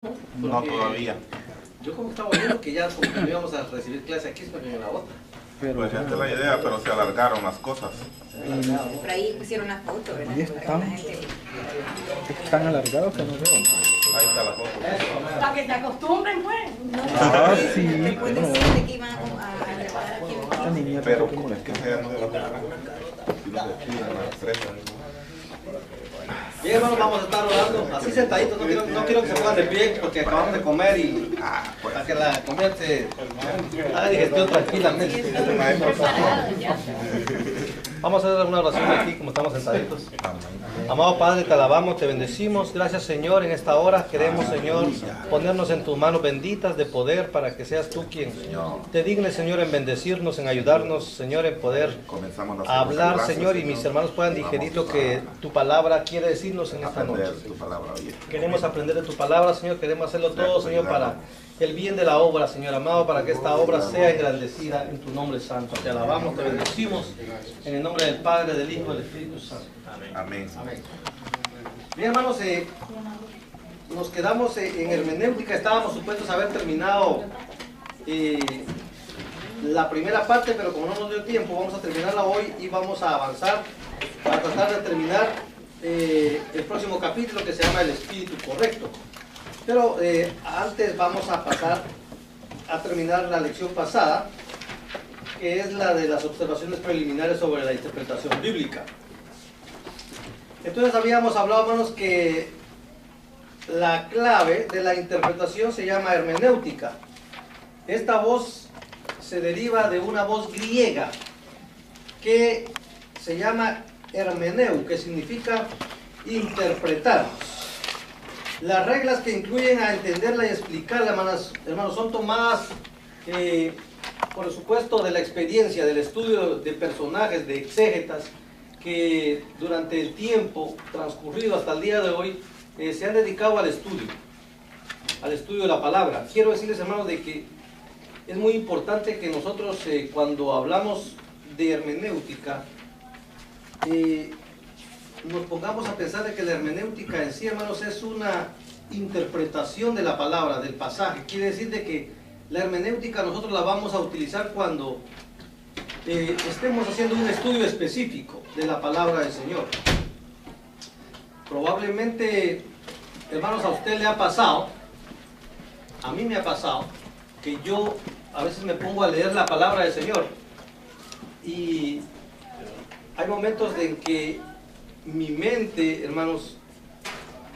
No, todavía. Yo como estaba viendo que ya como que no íbamos a recibir clase aquí, sino que en la otra. Pues esta es la idea, pero se alargaron las cosas. Por ahí pusieron una foto, ¿verdad? Ahí Para que están. la gente- Están alargados que no veo. Ahí está la foto. Para que te acostumbren, pues. Ah, sí. Después Bueno, decirte que iban a grabar aquí en esta niña Pero tampoco como es que sean de la si no se escriben las tres. Bien, hermanos, vamos a estar orando así sentaditos. No quiero que se pongan de pie porque acabamos de comer y para que la comida se haga digestión tranquilamente. Vamos a hacer una oración aquí como estamos sentaditos. Amado Padre, te alabamos, te bendecimos. Gracias, Señor, en esta hora queremos, Señor, ponernos en tus manos benditas de poder para que seas tú quien te dignes, Señor, en bendecirnos, en ayudarnos, Señor, en poder Comenzamos a hablar, Señor, y mis hermanos puedan digerir lo que tu palabra quiere decirnos en esta noche. Tu palabra, oye. Queremos aprender de tu palabra, Señor, queremos hacerlo todo, Señor, para el bien de la obra, Señor amado, para que esta obra sea engrandecida en tu nombre santo. Te alabamos, te bendecimos, en el nombre del Padre, del Hijo y del Espíritu Santo. Amén. Amén. Bien, hermanos, nos quedamos en hermenéutica. Estábamos supuestos a haber terminado la primera parte, pero como no nos dio tiempo, vamos a terminarla hoy y vamos a avanzar para tratar de terminar el próximo capítulo que se llama El Espíritu Correcto. Pero antes vamos a pasar a terminar la lección pasada, que es la de las observaciones preliminares sobre la interpretación bíblica. Entonces habíamos hablado, hermanos, que la clave de la interpretación se llama hermenéutica. Esta voz se deriva de una voz griega que se llama hermeneu, que significa interpretar. Las reglas que incluyen a entenderla y explicarla, hermanos, son tomadas, por supuesto, de la experiencia, del estudio de personajes, de exégetas, que durante el tiempo transcurrido hasta el día de hoy se han dedicado al estudio de la palabra. Quiero decirles, hermanos, de que es muy importante que nosotros cuando hablamos de hermenéutica nos pongamos a pensar de que la hermenéutica en sí, hermanos, es una interpretación de la palabra, del pasaje. Quiere decir de que la hermenéutica nosotros la vamos a utilizar cuando estemos haciendo un estudio específico de la palabra del Señor. Probablemente, hermanos, a usted le ha pasado, a mí me ha pasado, que yo a veces me pongo a leer la palabra del Señor y hay momentos en que mi mente, hermanos,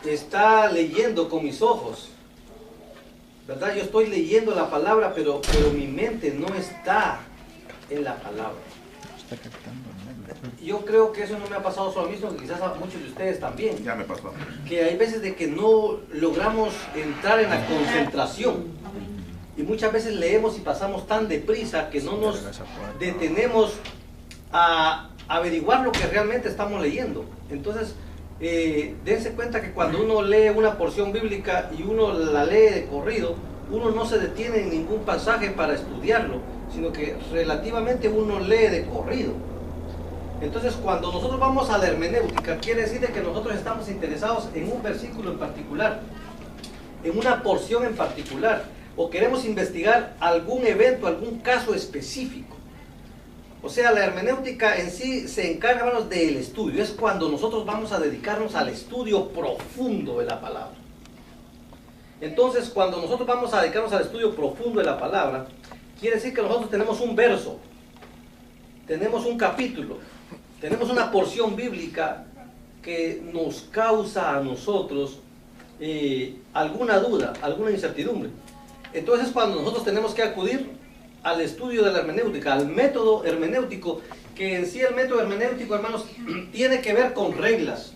está leyendo con mis ojos, ¿verdad? Yo estoy leyendo la palabra, pero mi mente no está en la palabra. Está captando, ¿no? Yo creo que eso no me ha pasado solo a mí, sino que quizás a muchos de ustedes también. Ya me pasó. Que hay veces de que no logramos entrar en la concentración. Y muchas veces leemos y pasamos tan deprisa que no nos detenemos a averiguar lo que realmente estamos leyendo. Entonces, dense cuenta que cuando uno lee una porción bíblica y uno la lee de corrido, uno no se detiene en ningún pasaje para estudiarlo, sino que relativamente uno lee de corrido. Entonces, cuando nosotros vamos a la hermenéutica, quiere decir de que nosotros estamos interesados en un versículo en particular, en una porción en particular, o queremos investigar algún evento, algún caso específico. O sea, la hermenéutica en sí se encarga, hermanos, del estudio. Es cuando nosotros vamos a dedicarnos al estudio profundo de la palabra. Entonces, cuando nosotros vamos a dedicarnos al estudio profundo de la palabra, quiere decir que nosotros tenemos un verso, tenemos un capítulo, tenemos una porción bíblica que nos causa a nosotros alguna duda, alguna incertidumbre. Entonces, cuando nosotros tenemos que acudir al estudio de la hermenéutica, al método hermenéutico, que en sí el método hermenéutico, hermanos, tiene que ver con reglas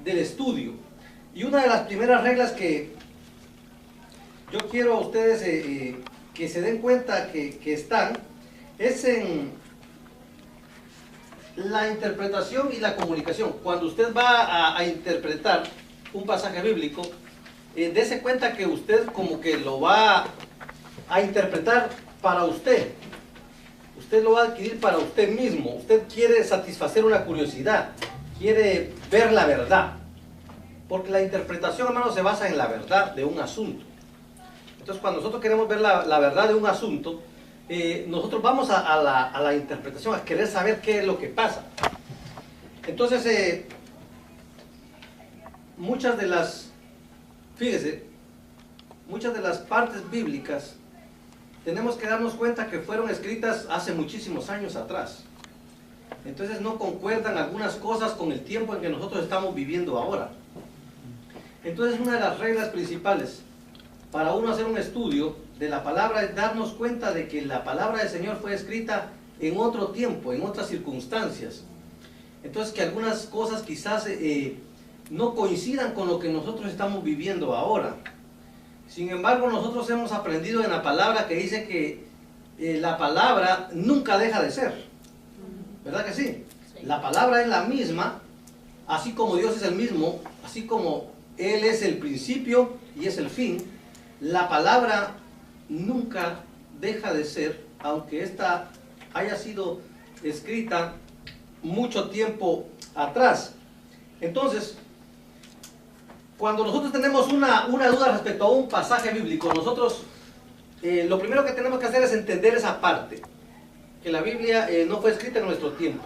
del estudio. Y una de las primeras reglas que yo quiero a ustedes que se den cuenta que están, es en la interpretación y la comunicación. Cuando usted va a interpretar un pasaje bíblico, dése cuenta que usted como que lo va a interpretar para usted. Usted lo va a adquirir para usted mismo. Usted quiere satisfacer una curiosidad, quiere ver la verdad. Porque la interpretación, hermano, se basa en la verdad de un asunto. Entonces, cuando nosotros queremos ver la verdad de un asunto, nosotros vamos a la interpretación, a querer saber qué es lo que pasa. Entonces, muchas de las partes bíblicas tenemos que darnos cuenta que fueron escritas hace muchísimos años atrás. Entonces no concuerdan algunas cosas con el tiempo en que nosotros estamos viviendo ahora. Entonces una de las reglas principales para uno hacer un estudio de la palabra es darnos cuenta de que la palabra del Señor fue escrita en otro tiempo, en otras circunstancias. Entonces que algunas cosas quizás no coincidan con lo que nosotros estamos viviendo ahora. Sin embargo, nosotros hemos aprendido en la palabra que dice que la palabra nunca deja de ser. ¿Verdad que sí? La palabra es la misma, así como Dios es el mismo, así como Él es el principio y es el fin. La palabra nunca deja de ser, aunque esta haya sido escrita mucho tiempo atrás. Entonces, cuando nosotros tenemos una duda respecto a un pasaje bíblico, nosotros lo primero que tenemos que hacer es entender esa parte, que la Biblia no fue escrita en nuestro tiempo.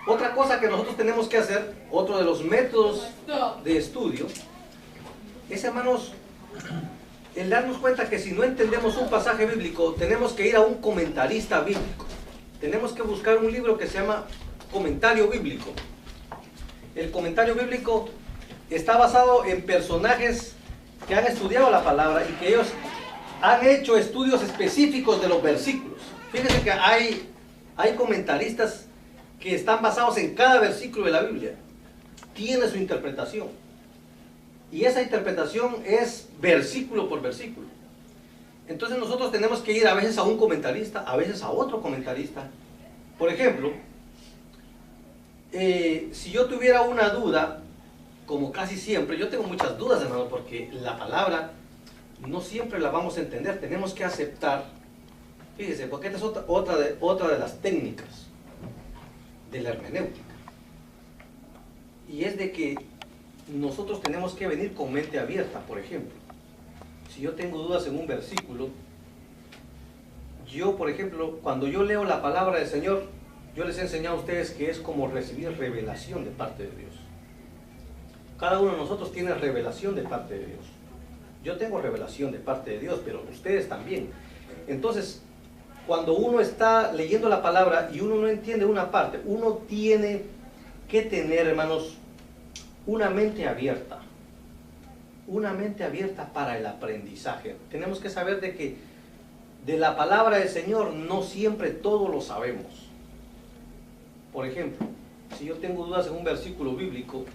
Otra cosa que nosotros tenemos que hacer, otro de los métodos de estudio, es, hermanos, el darnos cuenta que si no entendemos un pasaje bíblico, tenemos que ir a un comentarista bíblico. Tenemos que buscar un libro que se llama Comentario Bíblico. El comentario bíblico está basado en personajes que han estudiado la palabra y que ellos han hecho estudios específicos de los versículos. Fíjense que hay comentaristas que están basados en cada versículo de la Biblia. Tiene su interpretación. Y esa interpretación es versículo por versículo. Entonces nosotros tenemos que ir a veces a un comentarista, a veces a otro comentarista. Por ejemplo, si yo tuviera una duda, como casi siempre, yo tengo muchas dudas, hermano, porque la palabra no siempre la vamos a entender, tenemos que aceptar. Fíjese, porque esta es otra de las técnicas de la hermenéutica. Y es de que nosotros tenemos que venir con mente abierta. Por ejemplo, si yo tengo dudas en un versículo, yo, por ejemplo, cuando yo leo la palabra del Señor, yo les he enseñado a ustedes que es como recibir revelación de parte de Dios. Cada uno de nosotros tiene revelación de parte de Dios. Yo tengo revelación de parte de Dios, pero ustedes también. Entonces, cuando uno está leyendo la palabra y uno no entiende una parte, uno tiene que tener, hermanos, una mente abierta para el aprendizaje. Tenemos que saber de que de la palabra del Señor no siempre todo lo sabemos. Por ejemplo, si yo tengo dudas en un versículo bíblico,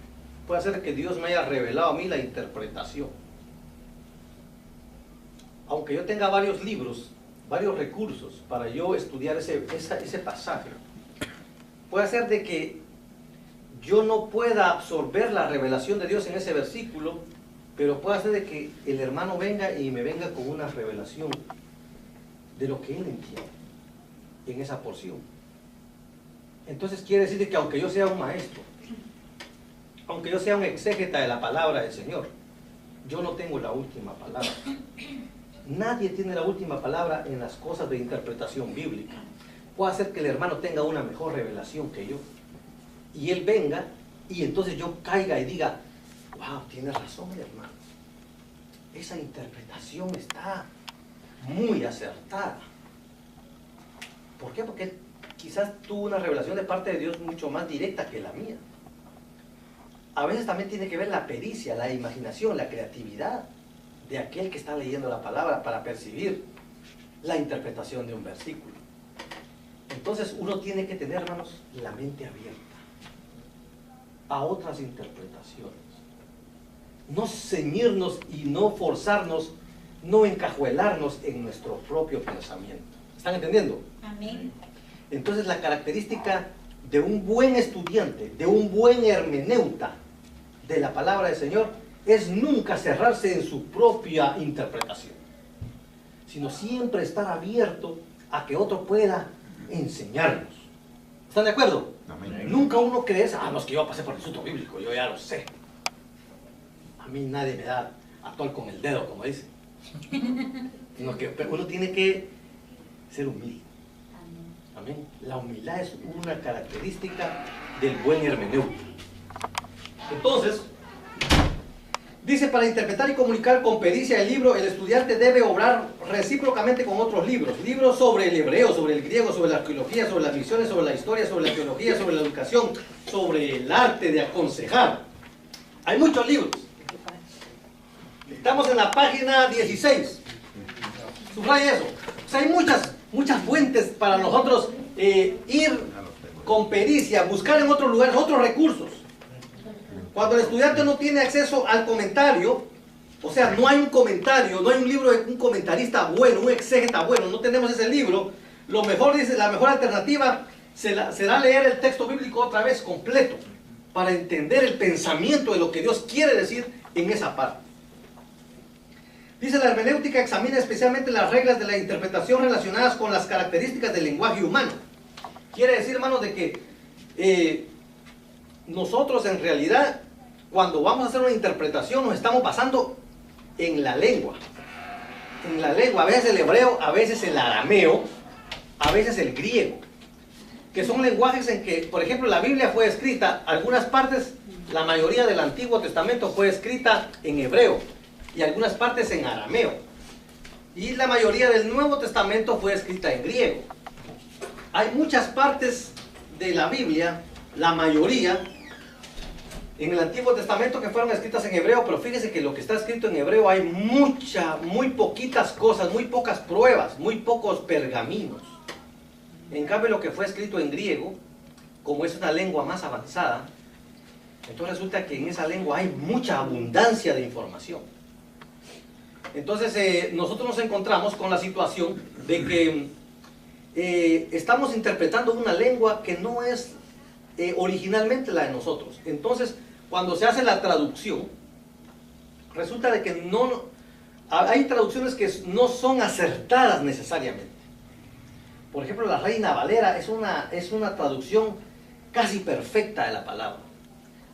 puede ser que Dios me haya revelado a mí la interpretación. Aunque yo tenga varios libros, varios recursos para yo estudiar ese pasaje, puede ser de que yo no pueda absorber la revelación de Dios en ese versículo, pero puede ser de que el hermano venga y me venga con una revelación de lo que él entiende en esa porción. Entonces quiere decir que aunque yo sea un maestro, aunque yo sea un exégeta de la palabra del Señor, yo no tengo la última palabra. Nadie tiene la última palabra en las cosas de interpretación bíblica. Puede ser que el hermano tenga una mejor revelación que yo, y él venga, y entonces yo caiga y diga, wow, tiene razón el hermano. Esa interpretación está muy acertada. ¿Por qué? Porque él quizás tuvo una revelación de parte de Dios mucho más directa que la mía. A veces también tiene que ver la pericia, la imaginación, la creatividad de aquel que está leyendo la palabra para percibir la interpretación de un versículo. Entonces uno tiene que tener, hermanos, la mente abierta a otras interpretaciones. No ceñirnos y no forzarnos, no encajuelarnos en nuestro propio pensamiento. ¿Están entendiendo? Amén. Entonces la característica de un buen estudiante, de un buen hermeneuta de la palabra del Señor, es nunca cerrarse en su propia interpretación, sino siempre estar abierto a que otro pueda enseñarnos. ¿Están de acuerdo? Amén. Nunca uno cree, no, es que yo pasé por el instituto bíblico, yo ya lo sé. mí nadie me da atol con el dedo, como dice. Sino que uno tiene que ser humilde. Amén. La humildad es una característica del buen hermenéutico. Entonces, dice, para interpretar y comunicar con pericia el libro, el estudiante debe obrar recíprocamente con otros libros. Libros sobre el hebreo, sobre el griego, sobre la arqueología, sobre las misiones, sobre la historia, sobre la teología, sobre la educación, sobre el arte de aconsejar. Hay muchos libros. Estamos en la página 16. Subraya eso. O sea, hay muchas fuentes para nosotros ir con pericia, buscar en otros lugares otros recursos. Cuando el estudiante no tiene acceso al comentario, o sea, no hay un comentario, no hay un libro de un comentarista bueno, un exégeta bueno, no tenemos ese libro, lo mejor, dice, la mejor alternativa será leer el texto bíblico otra vez completo, para entender el pensamiento de lo que Dios quiere decir en esa parte. Dice, la hermenéutica examina especialmente las reglas de la interpretación relacionadas con las características del lenguaje humano. Quiere decir, hermanos, de que nosotros en realidad, cuando vamos a hacer una interpretación, nos estamos basando en la lengua. En la lengua, a veces el hebreo, a veces el arameo, a veces el griego. Que son lenguajes en que, por ejemplo, la Biblia fue escrita, algunas partes, la mayoría del Antiguo Testamento fue escrita en hebreo y algunas partes en arameo. Y la mayoría del Nuevo Testamento fue escrita en griego. Hay muchas partes de la Biblia, la mayoría, en el Antiguo Testamento que fueron escritas en hebreo, pero fíjese que lo que está escrito en hebreo hay muy poquitas cosas, muy pocas pruebas, muy pocos pergaminos. En cambio, lo que fue escrito en griego, como es una lengua más avanzada, entonces resulta que en esa lengua hay mucha abundancia de información. Entonces, nosotros nos encontramos con la situación de que estamos interpretando una lengua que no es originalmente la de nosotros. Entonces, cuando se hace la traducción, resulta de que hay traducciones que no son acertadas necesariamente. Por ejemplo, la Reina Valera es una traducción casi perfecta de la palabra.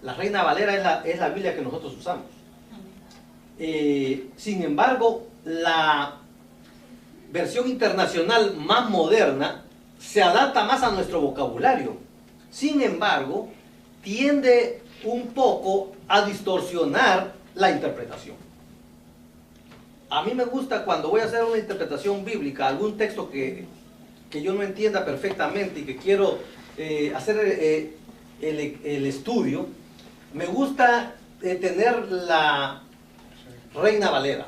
La Reina Valera es la Biblia que nosotros usamos. Sin embargo, la versión internacional más moderna se adapta más a nuestro vocabulario. Sin embargo, tiende un poco a distorsionar la interpretación. A mí me gusta cuando voy a hacer una interpretación bíblica, algún texto que yo no entienda perfectamente y que quiero hacer el estudio, me gusta tener la Reina Valera,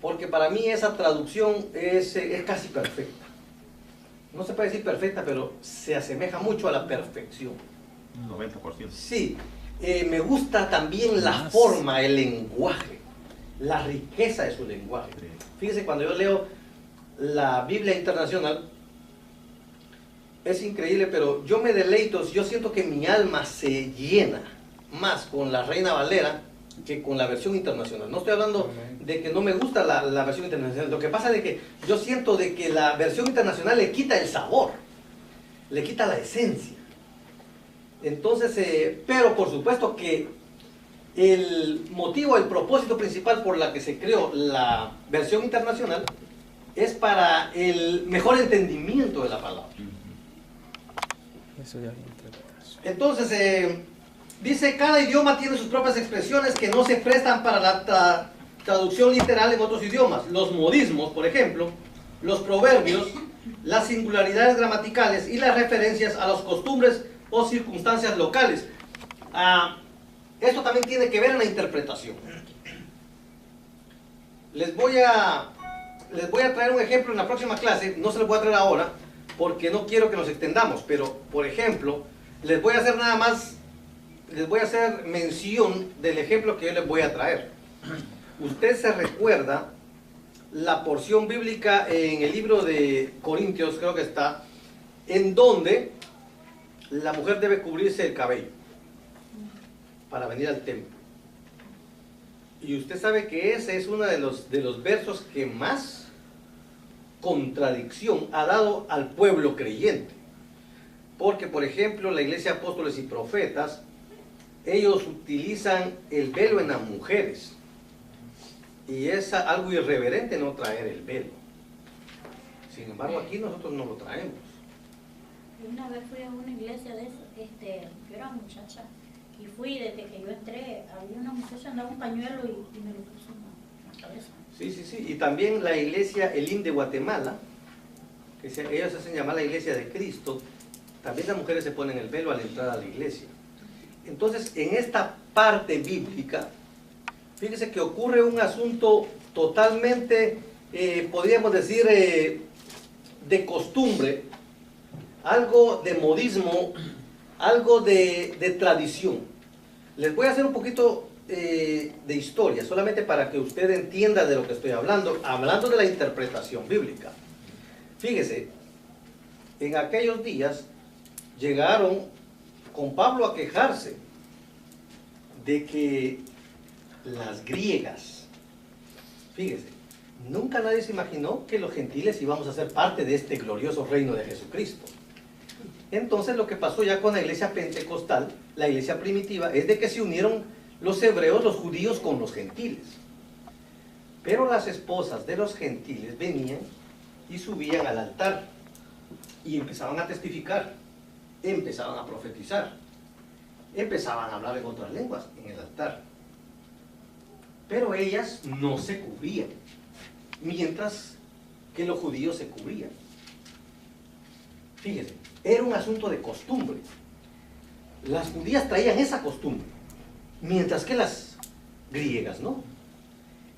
porque para mí esa traducción es casi perfecta. No se puede decir perfecta, pero se asemeja mucho a la perfección. 90%. Sí, me gusta también la forma, el lenguaje, la riqueza de su lenguaje. Fíjese, cuando yo leo la Biblia Internacional, es increíble, pero yo me deleito, yo siento que mi alma se llena más con la Reina Valera que con la versión internacional. No estoy hablando de que no me gusta la versión internacional. Lo que pasa es que yo siento de que la versión internacional le quita el sabor, le quita la esencia. Entonces, pero por supuesto que el motivo, el propósito principal por la que se creó la versión internacional es para el mejor entendimiento de la palabra. Eso ya lo interpretas. Entonces, dice, cada idioma tiene sus propias expresiones que no se prestan para la traducción literal en otros idiomas. Los modismos, por ejemplo, los proverbios, las singularidades gramaticales y las referencias a las costumbres o circunstancias locales. Esto también tiene que ver en la interpretación. Les voy a traer un ejemplo en la próxima clase, no se los voy a traer ahora, porque no quiero que nos extendamos, pero, por ejemplo, les voy a hacer mención del ejemplo que yo les voy a traer. Usted se recuerda la porción bíblica en el libro de Corintios, creo que está, en donde la mujer debe cubrirse el cabello para venir al templo. Y usted sabe que ese es uno de los versos que más contradicción ha dado al pueblo creyente. Porque, por ejemplo, la Iglesia Apóstoles y Profetas ellos utilizan el velo en las mujeres. Y es algo irreverente no traer el velo. Sin embargo, aquí nosotros no lo traemos. Una vez fui a una iglesia de eso, yo era muchacha, y fui, desde que yo entré, había una muchacha andaba un pañuelo y me lo puso en la cabeza. Sí, sí, sí. Y también la iglesia Elim de Guatemala, que ellos hacen llamar la iglesia de Cristo, también las mujeres se ponen el velo al entrar a la iglesia. Entonces, en esta parte bíblica, fíjese que ocurre un asunto totalmente, podríamos decir, de costumbre, algo de modismo, algo de tradición. Les voy a hacer un poquito de historia, solamente para que usted entienda de lo que estoy hablando, hablando de la interpretación bíblica. Fíjese, en aquellos días llegaron con Pablo a quejarse de que las griegas, fíjese, nunca nadie se imaginó que los gentiles íbamos a ser parte de este glorioso reino de Jesucristo. Entonces lo que pasó ya con la iglesia pentecostal, la iglesia primitiva, es de que se unieron los hebreos, los judíos con los gentiles. Pero las esposas de los gentiles venían y subían al altar y empezaban a testificar, empezaban a profetizar, empezaban a hablar en otras lenguas en el altar. Pero ellas no se cubrían, mientras que los judíos se cubrían. Fíjense, era un asunto de costumbre. Las judías traían esa costumbre, mientras que las griegas no.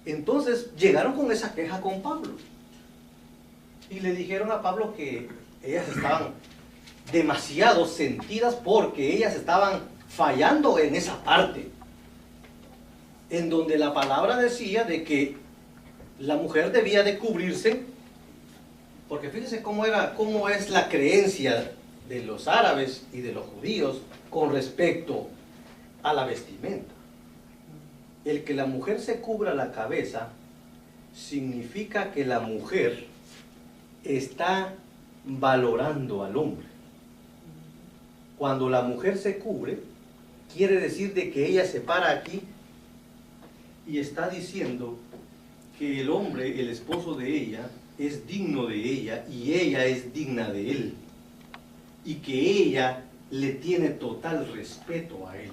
Entonces llegaron con esa queja con Pablo. Y le dijeron a Pablo que ellas estaban demasiado sentidas porque ellas estaban fallando en esa parte, en donde la palabra decía de que la mujer debía de cubrirse, porque fíjense cómo es la creencia de los árabes y de los judíos con respecto a la vestimenta. El que la mujer se cubra la cabeza significa que la mujer está valorando al hombre. Cuando la mujer se cubre, quiere decir de que ella se para aquí y está diciendo que el hombre, el esposo de ella, es digno de ella y ella es digna de él, y que ella le tiene total respeto a él.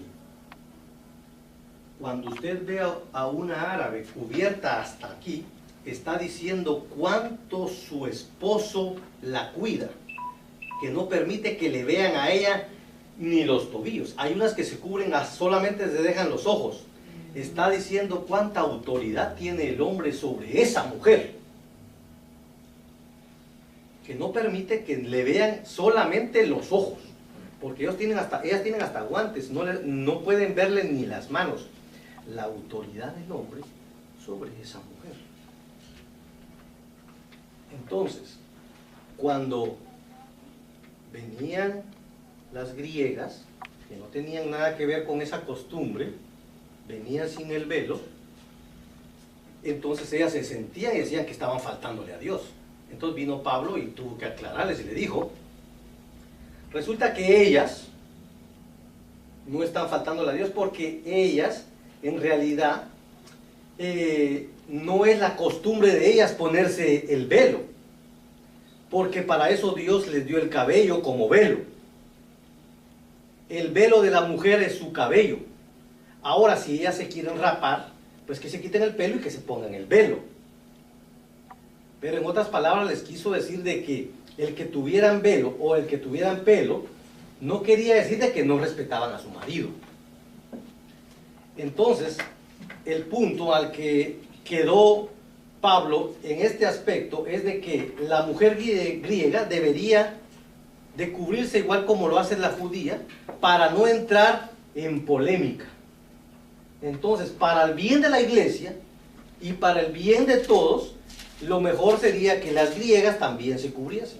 Cuando usted ve a una árabe cubierta hasta aquí, está diciendo cuánto su esposo la cuida, que no permite que le vean a ella ni los tobillos. Hay unas que se cubren, solamente se dejan los ojos. Está diciendo cuánta autoridad tiene el hombre sobre esa mujer, que no permite que le vean solamente los ojos, porque ellas tienen hasta guantes, no pueden verle ni las manos. La autoridad del hombre sobre esa mujer. Entonces, cuando venían las griegas, que no tenían nada que ver con esa costumbre, venían sin el velo, entonces ellas se sentían y decían que estaban faltándole a Dios. Entonces vino Pablo y tuvo que aclararles y le dijo, resulta que ellas no están faltándole a Dios porque ellas, en realidad, no es la costumbre de ellas ponerse el velo, porque para eso Dios les dio el cabello como velo. El velo de la mujer es su cabello. Ahora, si ellas se quieren rapar, pues que se quiten el pelo y que se pongan el velo. Pero en otras palabras les quiso decir de que el que tuvieran velo o el que tuvieran pelo no quería decir de que no respetaban a su marido. Entonces, el punto al que quedó Pablo en este aspecto es de que la mujer griega debería de cubrirse igual como lo hace la judía para no entrar en polémica. Entonces, para el bien de la iglesia y para el bien de todos, lo mejor sería que las griegas también se cubriesen.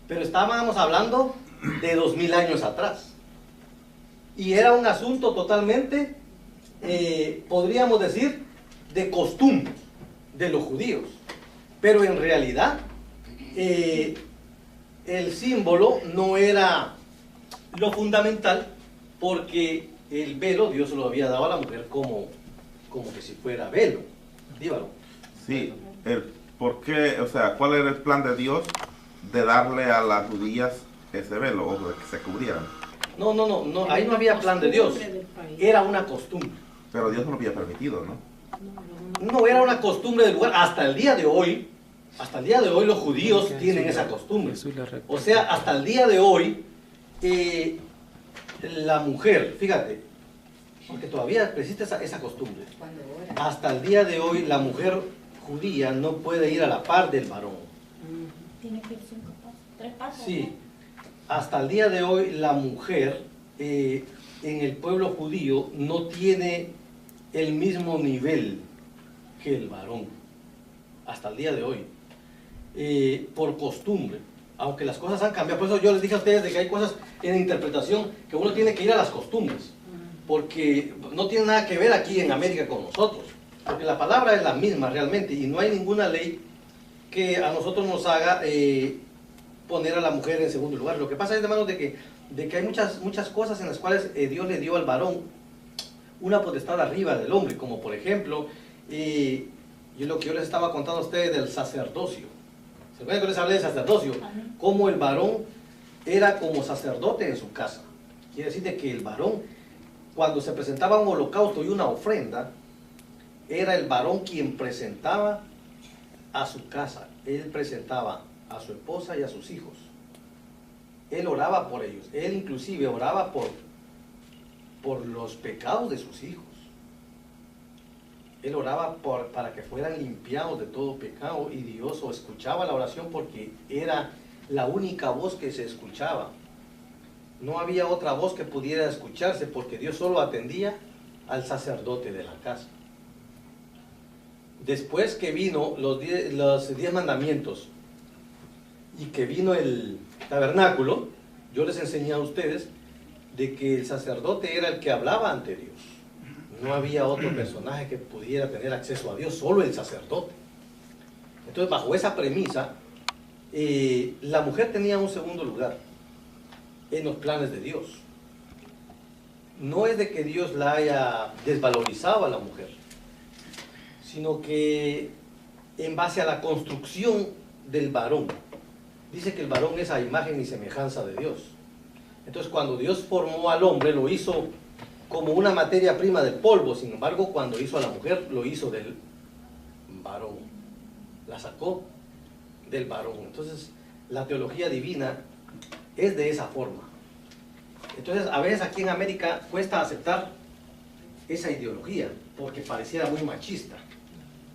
Pero estábamos hablando de 2000 años atrás. Y era un asunto totalmente, podríamos decir, de costumbre de los judíos. Pero en realidad, el símbolo no era lo fundamental, porque el velo Dios se lo había dado a la mujer como que si fuera velo. Dígalo. Sí, ¿por qué? O sea, ¿cuál era el plan de Dios de darle a las judías ese velo o de que se cubrieran? No, ahí no había plan de Dios. Era una costumbre. Pero Dios no lo había permitido, ¿no? No era una costumbre del lugar. Hasta el día de hoy los judíos tienen esa costumbre. O sea, hasta el día de hoy, la mujer, fíjate, porque todavía persiste esa costumbre. Cuando ora. Hasta el día de hoy la mujer judía no puede ir a la par del varón. Tiene que ir 5 pasos, 3 pasos. Sí, hasta el día de hoy la mujer en el pueblo judío no tiene el mismo nivel que el varón. Hasta el día de hoy. Por costumbre. Aunque las cosas han cambiado. Por eso yo les dije a ustedes de que hay cosas en interpretación que uno tiene que ir a las costumbres. Porque no tiene nada que ver aquí en América con nosotros. Porque la palabra es la misma realmente y no hay ninguna ley que a nosotros nos haga poner a la mujer en segundo lugar. Lo que pasa es, hermanos, de que hay muchas cosas en las cuales Dios le dio al varón una potestad arriba del hombre, como por ejemplo, lo que yo les estaba contando a ustedes del sacerdocio. ¿Se acuerdan que les hablé del sacerdocio? Cómo el varón era como sacerdote en su casa. Quiere decir de que el varón, cuando se presentaba un holocausto y una ofrenda, era el varón quien presentaba a su casa. Él presentaba a su esposa y a sus hijos. Él oraba por ellos. Él inclusive oraba por los pecados de sus hijos. Él oraba para que fueran limpiados de todo pecado y Dios escuchaba la oración porque era la única voz que se escuchaba. No había otra voz que pudiera escucharse porque Dios solo atendía al sacerdote de la casa. Después que vino los 10 mandamientos y que vino el tabernáculo, yo les enseñé a ustedes de que el sacerdote era el que hablaba ante Dios. No había otro personaje que pudiera tener acceso a Dios, solo el sacerdote. Entonces, bajo esa premisa, la mujer tenía un segundo lugar en los planes de Dios. No es de que Dios la haya desvalorizado a la mujer, sino que en base a la construcción del varón. Dice que el varón es a imagen y semejanza de Dios. Entonces, cuando Dios formó al hombre, lo hizo como una materia prima del polvo. Sin embargo, cuando hizo a la mujer, lo hizo del varón. La sacó del varón. Entonces, la teología divina es de esa forma. Entonces, a veces aquí en América cuesta aceptar esa ideología, porque pareciera muy machista.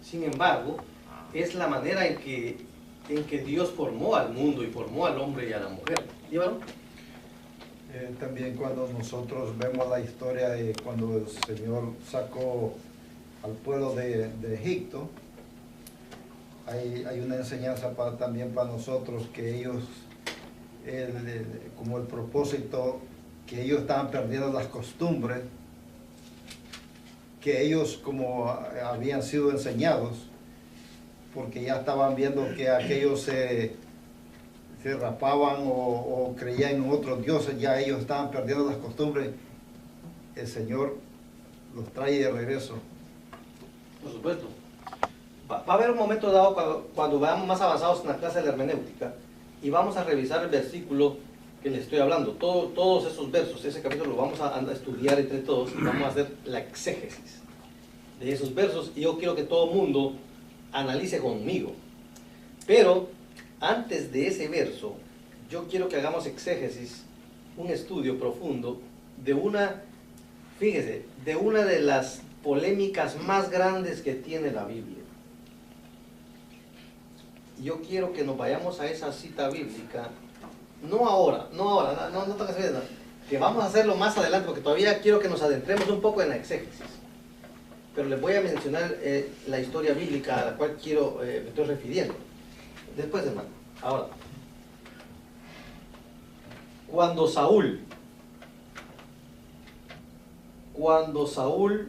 Sin embargo, es la manera en que Dios formó al mundo y formó al hombre y a la mujer. ¿Sí, varón? También cuando nosotros vemos la historia de cuando el Señor sacó al pueblo de Egipto, hay una enseñanza también para nosotros que ellos, como el propósito, que ellos estaban perdiendo las costumbres, que ellos como habían sido enseñados, porque ya estaban viendo que aquellos se rapaban o creían en otros dioses, ya ellos estaban perdiendo las costumbres. El Señor los trae de regreso. Por supuesto. Va a haber un momento dado cuando vayamos más avanzados en la clase de la hermenéutica y vamos a revisar el versículo que les estoy hablando. Todos esos versos, ese capítulo lo vamos a estudiar entre todos y vamos a hacer la exégesis de esos versos. Y yo quiero que todo el mundo analice conmigo. Pero antes de ese verso, yo quiero que hagamos exégesis, un estudio profundo de fíjese, de una de las polémicas más grandes que tiene la Biblia. Yo quiero que nos vayamos a esa cita bíblica, no ahora, no tengo que hacer nada, que vamos a hacerlo más adelante, porque todavía quiero que nos adentremos un poco en la exégesis. Pero les voy a mencionar la historia bíblica a la cual me estoy refiriendo. Después, hermano. Ahora, cuando Saúl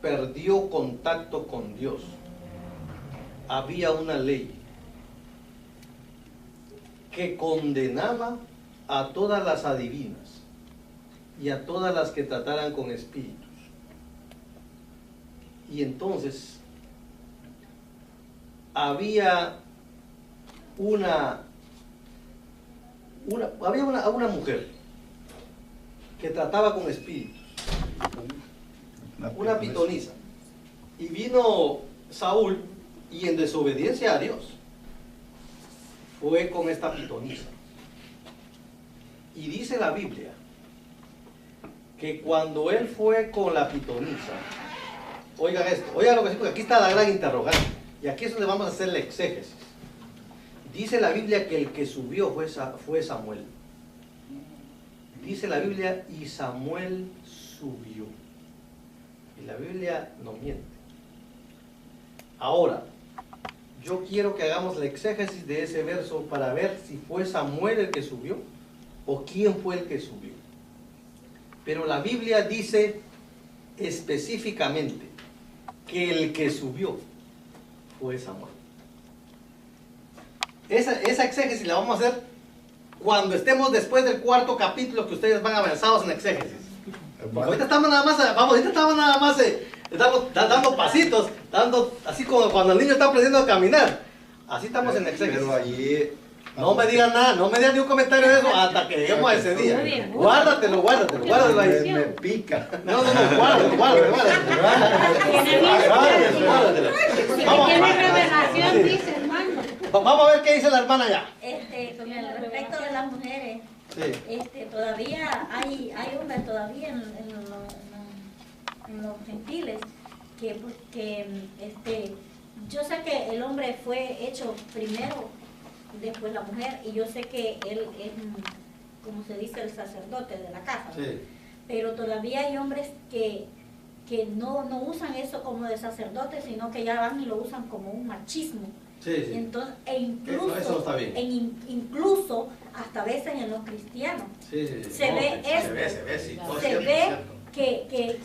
perdió contacto con Dios, había una ley que condenaba a todas las adivinas, y a todas las que trataran con espíritus. Y entonces había una mujer que trataba con espíritus, una pitonisa. Y vino Saúl y en desobediencia a Dios fue con esta pitonisa. Y dice la Biblia que cuando él fue con la pitonisa, oigan esto, oigan lo que dice, porque aquí está la gran interrogante, y aquí es donde vamos a hacer la exégesis. Dice la Biblia que el que subió fue Samuel. Dice la Biblia, y Samuel subió. Y la Biblia no miente. Ahora, yo quiero que hagamos la exégesis de ese verso para ver si fue Samuel el que subió o quién fue el que subió. Pero la Biblia dice específicamente que el que subió fue Samuel. Esa exégesis la vamos a hacer cuando estemos después del cuarto capítulo, que ustedes van avanzados en exégesis. Ahorita estamos nada más estamos dando pasitos, así como cuando el niño está aprendiendo a caminar. Así estamos en exégesis. Pero allí No me digan nada, no me digan ni un comentario de eso hasta que lleguemos a ese día. Guárdatelo ahí. me pica. No, guárdatelo. Tiene revelación, dice hermano. Vamos a ver qué dice la hermana ya. Con el respecto de las mujeres, Sí. todavía hay hombres todavía en los gentiles que yo sé que el hombre fue hecho primero, después la mujer, y yo sé que él es, como se dice, el sacerdote de la casa, ¿no? Sí. Pero todavía hay hombres que no usan eso como de sacerdote, sino que ya van y lo usan como un machismo. Sí. Entonces, No, eso no está bien. incluso hasta veces en los cristianos Sí. se ve esto. Se ve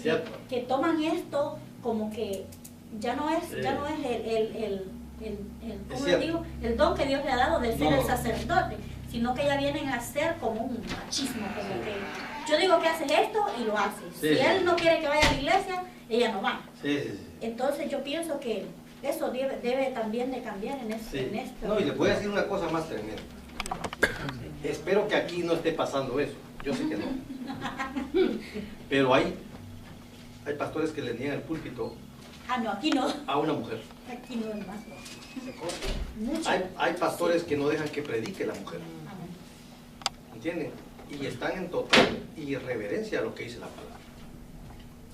Cierto. que toman esto como que ya no es el ¿cómo le cierto. digo? El don que Dios le ha dado de ser No. el sacerdote, sino que ya vienen a ser como un machismo, como que yo digo que haces esto y lo haces. Sí, Si sí. él no quiere que vaya a la iglesia, ella no va. Sí. Entonces yo pienso que eso debe también de cambiar en esto. No, y les voy a decir una cosa más tremenda. Espero que aquí no esté pasando eso. Yo sé que no. Pero hay pastores que le niegan el púlpito Ah, no, aquí no. a una mujer. Aquí no es más. Mucho. Hay pastores que no dejan que predique la mujer. ¿Entienden? Y están en total irreverencia a lo que dice la palabra.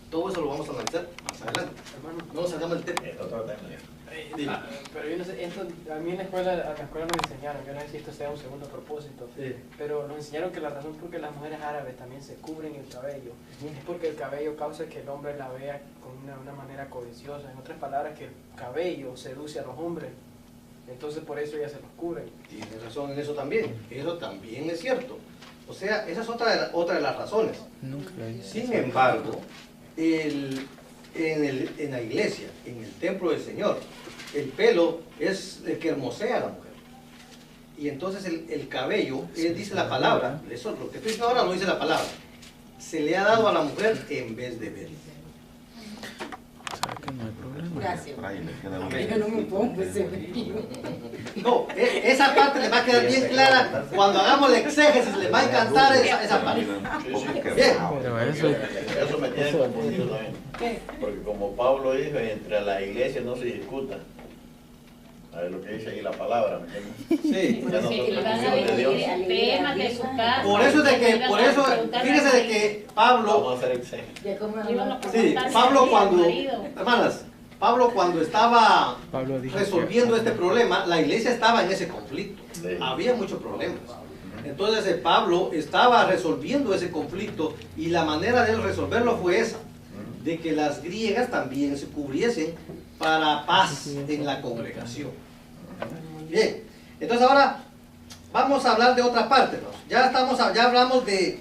Todo eso lo vamos a analizar más adelante. No nos salgamos del tema. Dime. Pero yo no sé, a mí en la escuela nos enseñaron, yo no sé si esto sea un segundo propósito, Sí. pero nos enseñaron que la razón por que las mujeres árabes también se cubren el cabello es porque el cabello causa que el hombre la vea con una manera codiciosa. En otras palabras, que el cabello seduce a los hombres, entonces por eso ellas se los cubren. Tienes razón en eso también. Eso también es cierto. O sea, esa es otra de las razones. Nunca lo hice. Sin embargo, en la iglesia, en el templo del Señor, el pelo es el que hermosea a la mujer. Y entonces el cabello, dice la palabra, eso lo que estoy diciendo ahora no dice la palabra, se le ha dado a la mujer en vez de ver. ¿Sabes que no hay problema? Gracias. Por ahí le queda un- Yo no me pongo ese vestido. No, esa parte les va a quedar bien clara. Cuando hagamos el exégesis les va a encantar esa parte. Bien. Pero eso, Eso me tiene confundido también. Porque como Pablo dijo, entre la iglesia no se discuta. A ver lo que dice ahí la palabra, ¿me entiendes? Sí. Ya nosotros que le van a somos de Dios. decir- Temas de su casa. Por eso, fíjese de que Pablo, Vamos a hacer exégesis. Ya como sí, Pablo cuando estaba Pablo dijo resolviendo que- este problema, la iglesia estaba en ese conflicto. Sí. Había muchos problemas. Entonces Pablo estaba resolviendo ese conflicto y la manera de él resolverlo fue esa, de que las griegas también se cubriesen para paz en la congregación. Bien, entonces ahora vamos a hablar de otra parte, ¿no? Ya hablamos de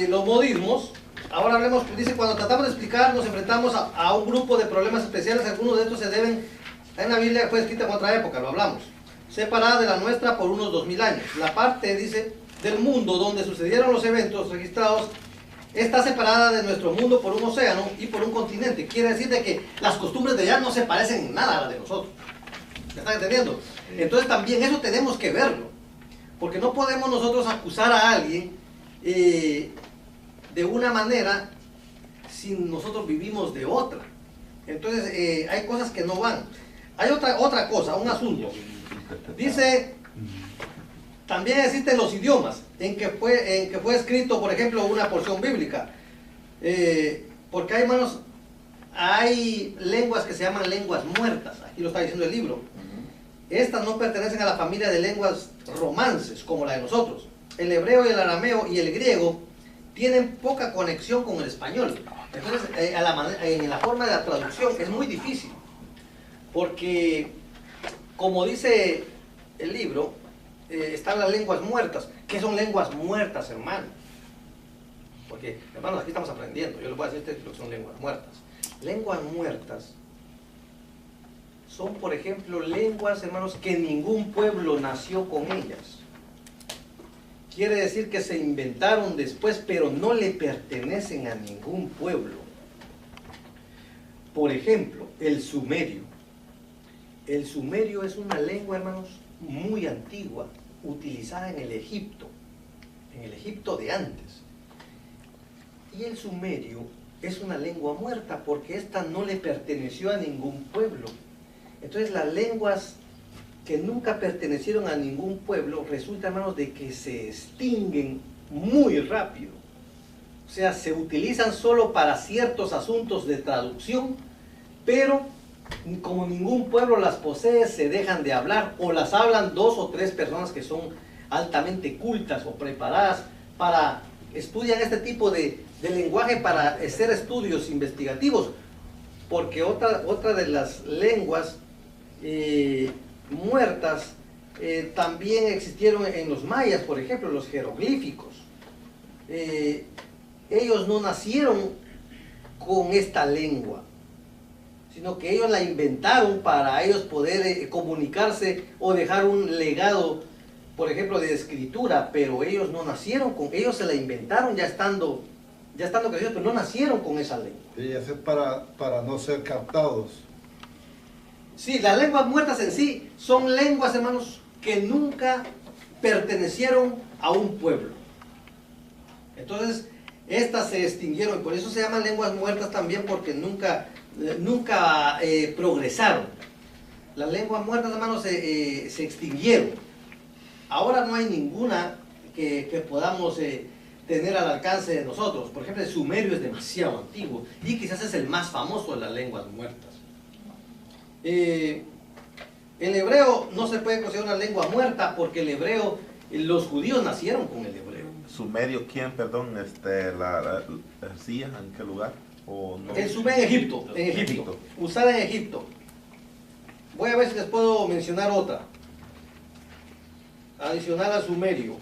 los modismos. Ahora hablemos, dice, cuando tratamos de explicar, nos enfrentamos a un grupo de problemas especiales. Algunos de estos se deben, en la Biblia fue escrita en otra época, lo hablamos, separada de la nuestra por unos 2000 años. La parte, dice, del mundo donde sucedieron los eventos registrados está separada de nuestro mundo por un océano y por un continente. Quiere decir de que las costumbres de allá no se parecen en nada a las de nosotros. ¿Me están entendiendo? Entonces también eso tenemos que verlo. Porque no podemos nosotros acusar a alguien de una manera si nosotros vivimos de otra. Entonces hay cosas que no van. Hay otra cosa, un asunto. Dice, también existen los idiomas en que fue escrito, por ejemplo, una porción bíblica. Porque hay, hermanos, hay lenguas que se llaman lenguas muertas. Aquí lo está diciendo el libro. Estas no pertenecen a la familia de lenguas romances, como la de nosotros. El hebreo y el arameo y el griego tienen poca conexión con el español. Entonces, en la forma de la traducción es muy difícil. Porque, como dice el libro, están las lenguas muertas. ¿Qué son lenguas muertas, hermano? Porque, hermanos, aquí estamos aprendiendo. Yo les voy a decir lo que son lenguas muertas. Lenguas muertas son, por ejemplo, lenguas, hermanos, que ningún pueblo nació con ellas. Quiere decir que se inventaron después, pero no le pertenecen a ningún pueblo. Por ejemplo, el sumerio. El sumerio es una lengua, hermanos, muy antigua, utilizada en el Egipto de antes. Y el sumerio es una lengua muerta porque esta no le perteneció a ningún pueblo. Entonces las lenguas que nunca pertenecieron a ningún pueblo resulta, hermanos, de que se extinguen muy rápido. O sea, se utilizan solo para ciertos asuntos de traducción, pero como ningún pueblo las posee, se dejan de hablar o las hablan 2 o 3 personas que son altamente cultas o preparadas para estudiar este tipo de lenguaje para hacer estudios investigativos. Porque otra de las lenguas muertas también existieron en los mayas, por ejemplo, los jeroglíficos. Ellos no nacieron con esta lengua, sino que ellos la inventaron para ellos poder comunicarse o dejar un legado, por ejemplo, de escritura, pero ellos no nacieron con, ellos se la inventaron ya estando crecidos, pero no nacieron con esa lengua. Y eso es para no ser captados. Sí, las lenguas muertas en sí son lenguas, hermanos, que nunca pertenecieron a un pueblo. Entonces, estas se extinguieron y por eso se llaman lenguas muertas también, porque nunca progresaron. Las lenguas muertas, hermanos, se extinguieron. Ahora no hay ninguna que podamos tener al alcance de nosotros. Por ejemplo, el sumerio es demasiado antiguo y quizás es el más famoso de las lenguas muertas. El hebreo no se puede considerar una lengua muerta porque el hebreo, los judíos nacieron con el hebreo. ¿Sumerio quién, perdón? ¿Sí? ¿En qué lugar? ¿O no? El sumerio en Egipto, usada en Egipto. Voy a ver si les puedo mencionar otra adicional al sumerio.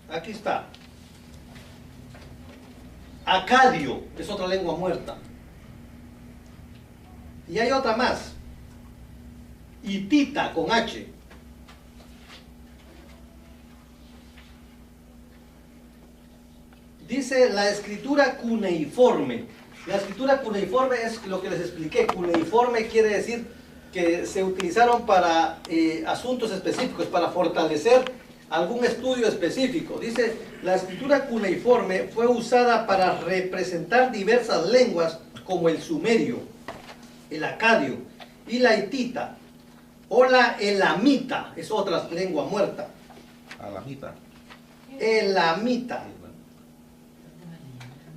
Aquí está. Acadio es otra lengua muerta. Y hay otra más. Hitita con H. Dice la escritura cuneiforme. La escritura cuneiforme es lo que les expliqué. Cuneiforme quiere decir que se utilizaron para asuntos específicos, para fortalecer algún estudio específico. Dice, la escritura cuneiforme fue usada para representar diversas lenguas como el sumerio, el acadio y la hitita, o la elamita, es otra lengua muerta. Alamita. Elamita.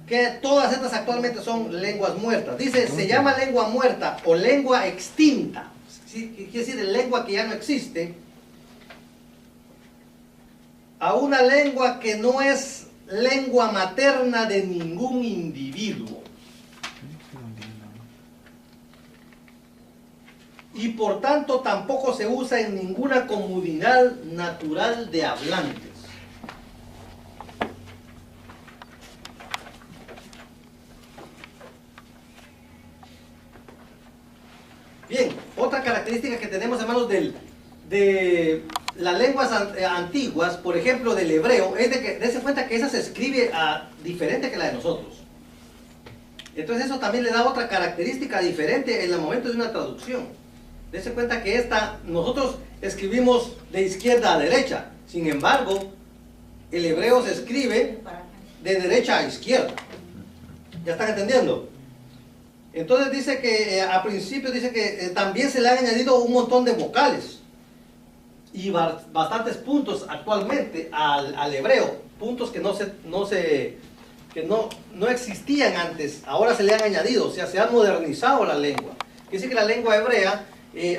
Que todas estas actualmente son lenguas muertas. Dice, se llama lengua muerta o lengua extinta. ¿Sí? Quiere decir, lengua que ya no existe. A una lengua que no es lengua materna de ningún individuo. Y por tanto tampoco se usa en ninguna comunidad natural de hablantes. Bien, otra otra característica que tenemos, hermanos, de las lenguas antiguas, por ejemplo, del hebreo, es de que dése cuenta que esa se escribe diferente que la de nosotros. Entonces eso también le da otra característica diferente en el momento de una traducción. Dése cuenta que nosotros escribimos de izquierda a derecha, sin embargo, el hebreo se escribe de derecha a izquierda. ¿Ya están entendiendo? Entonces dice que al principio dice que también se le han añadido un montón de vocales y bastantes puntos actualmente al hebreo, puntos que no existían antes, ahora se le han añadido, o sea, se ha modernizado la lengua. Quiere decir que la lengua hebrea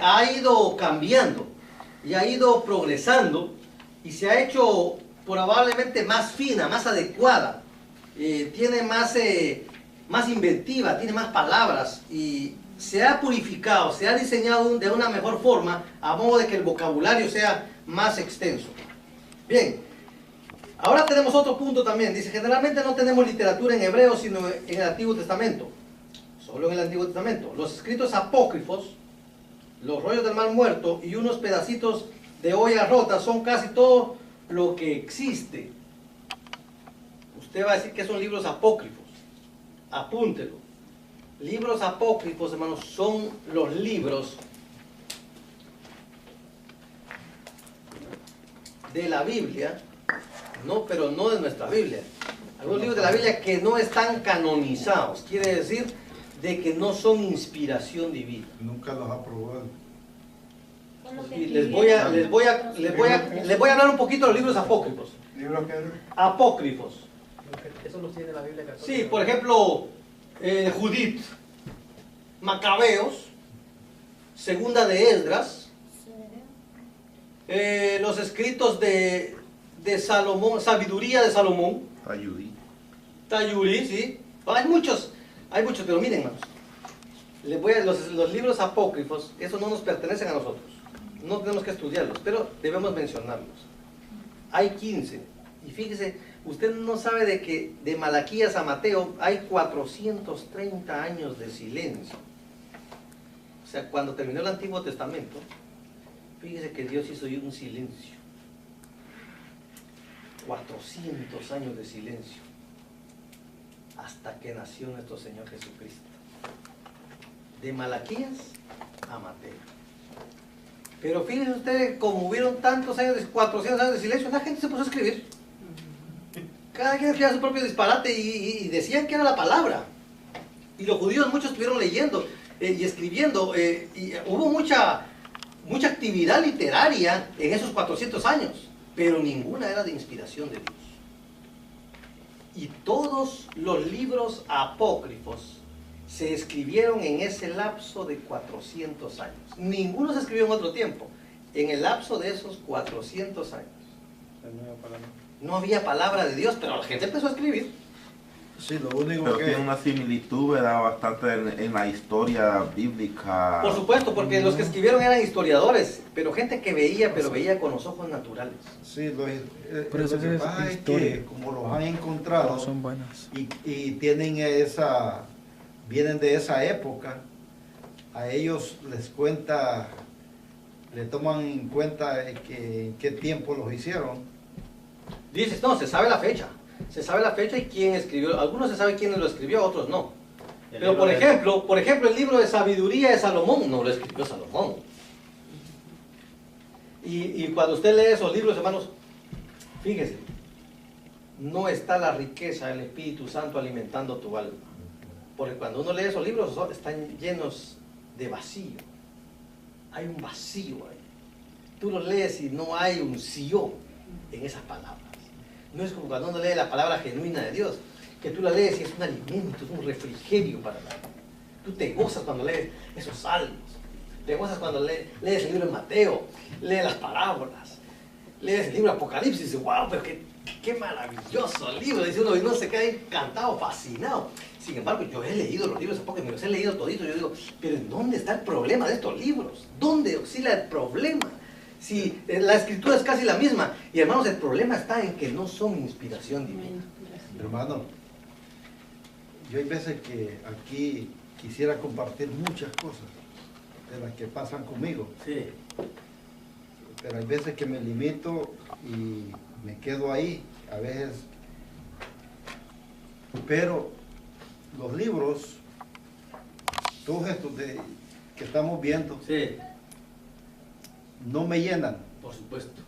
ha ido cambiando y ha ido progresando y se ha hecho probablemente más fina, más adecuada, tiene más inventiva, tiene más palabras y se ha purificado, se ha diseñado de una mejor forma a modo de que el vocabulario sea más extenso. Bien, ahora tenemos otro punto también. Dice, generalmente no tenemos literatura en hebreo sino en el Antiguo Testamento, solo en el Antiguo Testamento. Los escritos apócrifos, los rollos del Mar Muerto y unos pedacitos de olla rota son casi todo lo que existe. Usted va a decir que son libros apócrifos, apúntelo. Libros apócrifos, hermanos, son los libros de la Biblia, pero no de nuestra Biblia. Algunos libros de la Biblia que no están canonizados, quiere decir de que no son inspiración divina. Nunca los ha probado. Y les voy a hablar un poquito de los libros apócrifos. ¿Libros qué? Apócrifos. Eso los tiene la Biblia católica. Sí, por ejemplo, Judith, Macabeos, Segunda de Esdras, los escritos de Salomón, Sabiduría de Salomón, Tayuri, sí. Hay muchos, pero miren, hermanos, los libros apócrifos, esos no nos pertenecen a nosotros, no tenemos que estudiarlos, pero debemos mencionarlos. Hay 15, y fíjese, usted no sabe de que de Malaquías a Mateo hay 430 años de silencio. O sea, cuando terminó el Antiguo Testamento, fíjese que Dios hizo un silencio. 400 años de silencio. Hasta que nació nuestro Señor Jesucristo. De Malaquías a Mateo. Pero fíjense ustedes, como hubieron tantos años, 400 años de silencio, la gente se puso a escribir. Cada quien escribía su propio disparate y decían que era la palabra. Y los judíos muchos estuvieron leyendo y escribiendo. Y hubo mucha actividad literaria en esos 400 años, pero ninguna era de inspiración de Dios. Y todos los libros apócrifos se escribieron en ese lapso de 400 años. Ninguno se escribió en otro tiempo. En el lapso de esos 400 años. No había palabra de Dios, pero la gente empezó a escribir. Sí, lo único pero que... tiene una similitud, ¿verdad? Bastante en la historia bíblica. Por supuesto, porque los que escribieron eran historiadores, pero gente que veía, pero veía con los ojos naturales. Sí, lo eso que es pasa es historia. que como los han encontrado No son buenas. y tienen vienen de esa época, a ellos le toman en cuenta que en qué tiempo los hicieron. Dices, no, se sabe la fecha. Se sabe la fecha y quién escribió. Algunos se sabe quién lo escribió, otros no. Pero por ejemplo, el libro de Sabiduría de Salomón no lo escribió Salomón. Y cuando usted lee esos libros, hermanos, fíjese, no está la riqueza del Espíritu Santo alimentando tu alma. Porque cuando uno lee esos libros, están llenos de vacío. Hay un vacío ahí. Tú los lees y no hay unción en esas palabras. No es como cuando uno lee la palabra genuina de Dios, que tú la lees y es un alimento, es un refrigerio para la alma. Tú te gozas cuando lees esos salmos, te gozas cuando lees el libro de Mateo, lees las parábolas, lees el libro de Apocalipsis y dices, wow, pero qué maravilloso libro, dice uno, y uno se queda encantado, fascinado. Sin embargo, yo he leído los libros apócrifos, me los he leído toditos, yo digo, pero ¿en dónde está el problema de estos libros? ¿Dónde oscila el problema? Si la escritura es casi la misma. Y hermanos, el problema está en que no son inspiración divina. Hermano, yo hay veces que aquí quisiera compartir muchas cosas, de las que pasan conmigo. Sí. Pero hay veces que me limito y me quedo ahí, a veces. Pero los libros, todos estos que estamos viendo, Sí, no me llenan. por supuesto.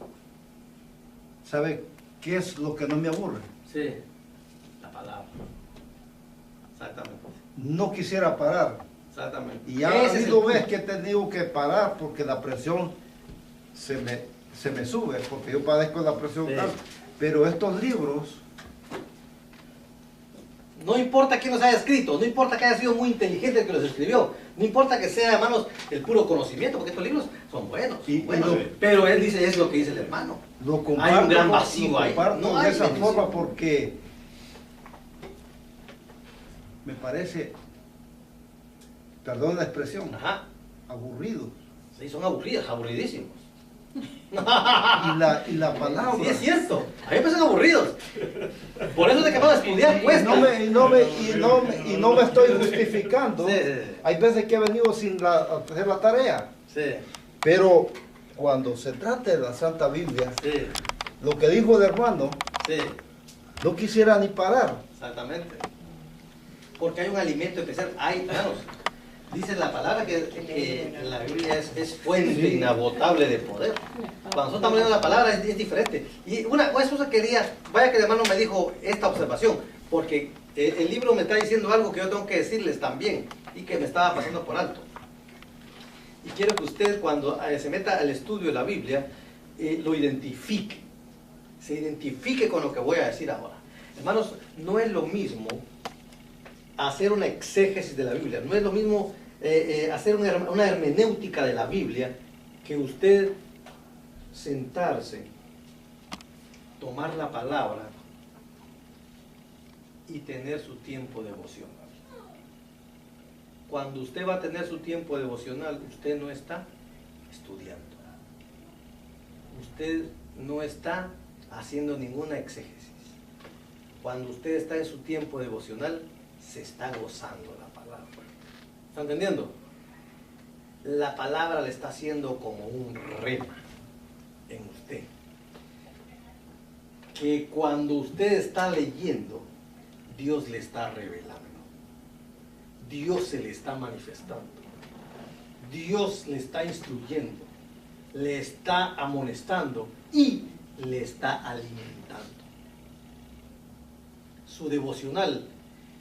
¿Sabe qué es lo que no me aburre? Sí, la palabra. Exactamente. No quisiera parar. Exactamente. Y ha Ese es el habido punto. veces que he tenido que parar porque la presión se me sube, porque yo padezco la presión Sí. alta. Pero estos libros, No importa quién los haya escrito, no importa que haya sido muy inteligente el que los escribió, no importa que sea, hermanos, el puro conocimiento, porque estos libros son buenos, Y buenos. lo- Pero él dice, es lo que dice el hermano. lo comparto, Hay un gran vacío lo ahí. comparto No de hay esa bendición. forma porque me parece, perdón la expresión, Ajá. aburrido. Sí, son aburridos, aburridísimos. Y la palabra. Sí, es cierto. A mí me parecen aburridos. Por eso es de que van a estudiar, Y cuesta. no me estoy justificando. Sí, sí, sí. Hay veces que he venido sin hacer la tarea. Sí, Pero cuando se trata de la Santa Biblia, sí, lo que dijo el hermano, sí, no quisiera ni parar. exactamente. Porque hay un alimento especial. Hay, hermanos, dice la palabra que la Biblia es fuente inagotable de poder. Cuando nosotros estamos leyendo la palabra es diferente. Y una cosa quería, vaya que el hermano me dijo esta observación, porque el libro me está diciendo algo que yo tengo que decirles también y que me estaba pasando por alto. Y quiero que usted cuando se meta al estudio de la Biblia, lo identifique. Se identifique con lo que voy a decir ahora. Hermanos, no es lo mismo hacer una exégesis de la Biblia, no es lo mismo hacer una hermenéutica de la Biblia que usted sentarse, tomar la palabra y tener su tiempo devocional. Cuando usted va a tener su tiempo devocional, usted no está estudiando. Usted no está haciendo ninguna exégesis. Cuando usted está en su tiempo devocional, se está gozando la palabra. ¿Está entendiendo? La palabra le está haciendo como un rema en usted. Que cuando usted está leyendo, Dios le está revelando. Dios se le está manifestando. Dios le está instruyendo. Le está amonestando y le está alimentando. Su devocional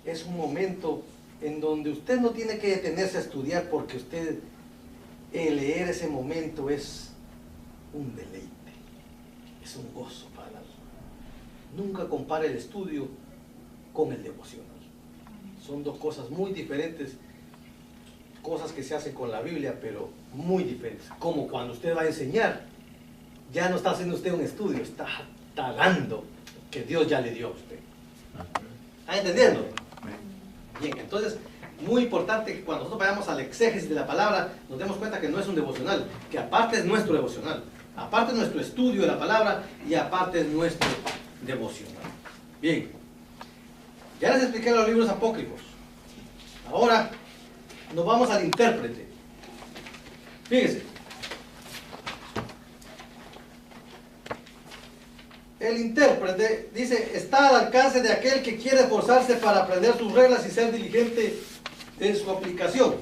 es un momento en donde usted no tiene que detenerse a estudiar porque usted, leer ese momento es un deleite, es un gozo para el alma. Nunca compare el estudio con el devocional. Son dos cosas muy diferentes, cosas que se hacen con la Biblia, pero muy diferentes. Como cuando usted va a enseñar, ya no está haciendo usted un estudio, está talando que Dios ya le dio a usted. ¿Está entendiendo? Bien, entonces, muy importante que cuando nosotros vayamos al exégesis de la palabra, nos demos cuenta que no es un devocional, que aparte es nuestro devocional, aparte es nuestro estudio de la palabra y aparte es nuestro devocional. Bien, ya les expliqué los libros apócrifos. Ahora nos vamos al intérprete. Fíjense. El intérprete dice, está al alcance de aquel que quiere esforzarse para aprender sus reglas y ser diligente en su aplicación.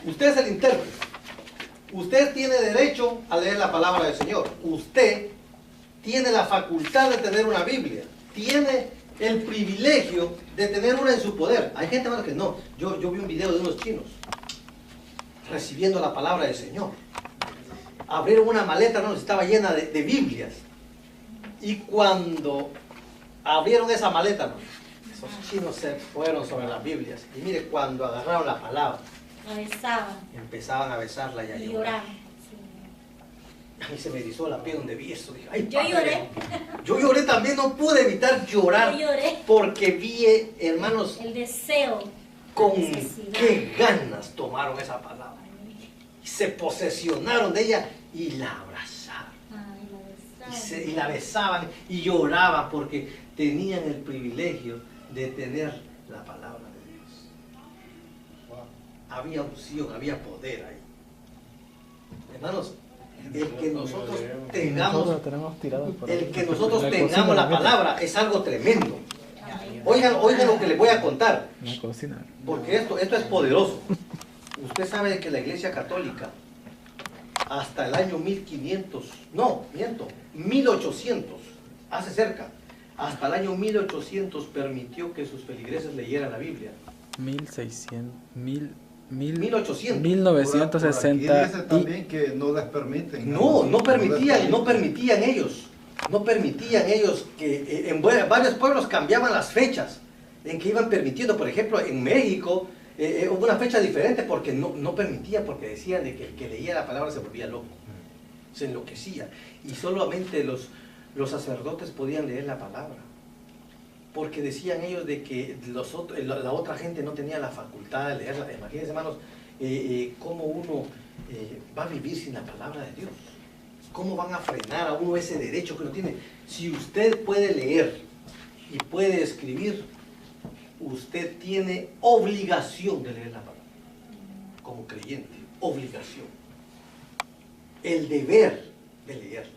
Usted es el intérprete. Usted tiene derecho a leer la palabra del Señor. Usted tiene la facultad de tener una Biblia. Tiene el privilegio de tener una en su poder. Hay gente que no. Yo vi un video de unos chinos recibiendo la palabra del Señor. Abrieron una maleta, hermanos, estaba llena de Biblias. Y cuando abrieron esa maleta, hermanos, esos chinos se fueron sobre las Biblias. Y mire, cuando agarraron la palabra, La besaban empezaban a besarla y a y llorar. lloraban. Sí. A mí se me erizó la piel donde vi eso. Dije, ay, Yo padre. lloré. Yo lloré también, no pude evitar llorar. Yo lloré. Porque vi, hermanos, El deseo. con la necesidad. qué ganas tomaron esa palabra. Y se posesionaron de ella y la abrazaron. Ay, la besaban. Y la besaban y lloraban porque tenían el privilegio de tener la palabra de Dios. Había unción, había poder ahí. Hermanos, el que nosotros tengamos, Nosotros tenemos tiradas por ahí. el que nosotros La tengamos cocina la también. palabra es algo tremendo. Oigan lo que les voy a contar, La cocina. porque esto es poderoso. Usted sabe que la Iglesia Católica hasta el año 1800, hace cerca, hasta el año 1800 permitió que sus feligreses leyeran la Biblia. 1800. 1800. Por aquí 1960. dice también que no les permiten. No permitían ellos que en varios pueblos cambiaban las fechas en que iban permitiendo. Por ejemplo, en México hubo una fecha diferente porque no permitía, porque decían de que el que leía la palabra se volvía loco, se enloquecía, y solamente los sacerdotes podían leer la palabra, porque decían ellos de que la otra gente no tenía la facultad de leerla. Imagínense, hermanos, cómo uno va a vivir sin la palabra de Dios. ¿Cómo van a frenar a uno ese derecho que uno tiene? Si usted puede leer y puede escribir, usted tiene obligación de leer la palabra. Como creyente, obligación. El deber de leerla.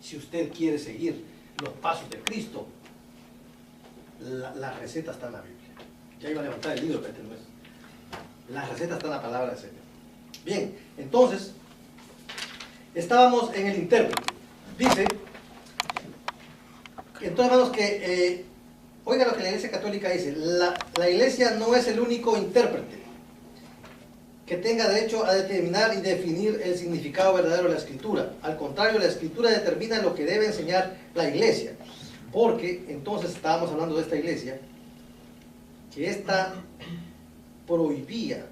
Si usted quiere seguir los pasos de Cristo, la receta está en la Biblia. Ya iba a levantar el libro, pero no es. La receta está en la palabra del Señor. Bien, entonces, estábamos en el intérprete. Dice, entonces, hermanos, que oiga lo que la Iglesia Católica dice: la Iglesia no es el único intérprete que tenga derecho a determinar y definir el significado verdadero de la Escritura. Al contrario, la Escritura determina lo que debe enseñar la Iglesia. Porque entonces estábamos hablando de esta Iglesia, que esta prohibía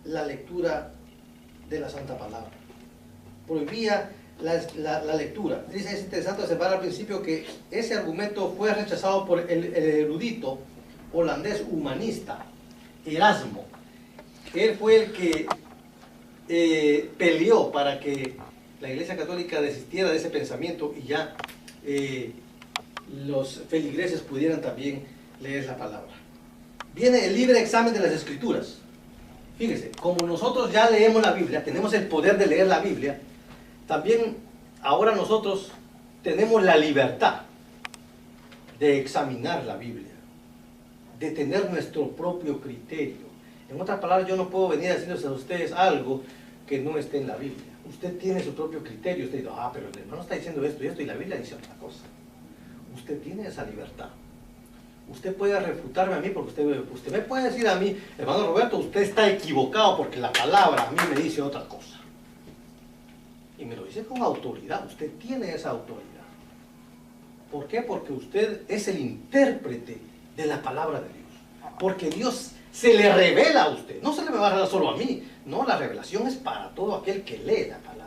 la lectura de la Santa Palabra. Prohibía la lectura. Dice, es interesante observar al principio que ese argumento fue rechazado por el erudito holandés humanista Erasmo. Él fue el que peleó para que la Iglesia Católica desistiera de ese pensamiento y ya los feligreses pudieran también leer la palabra. Viene el libre examen de las Escrituras. Fíjese, como nosotros ya leemos la Biblia, tenemos el poder de leer la Biblia, también ahora nosotros tenemos la libertad de examinar la Biblia, de tener nuestro propio criterio. En otras palabras, yo no puedo venir a decirles a ustedes algo que no esté en la Biblia. Usted tiene su propio criterio. Usted dice, pero el hermano está diciendo esto y esto, y la Biblia dice otra cosa. Usted tiene esa libertad. Usted puede refutarme a mí, porque usted me puede decir a mí, hermano Roberto, usted está equivocado porque la palabra a mí me dice otra cosa. Y me lo dice con autoridad. Usted tiene esa autoridad. ¿Por qué? Porque usted es el intérprete de la palabra de Dios. Porque Dios se le revela a usted. No se le va a revelar solo a mí. No, la revelación es para todo aquel que lee la palabra.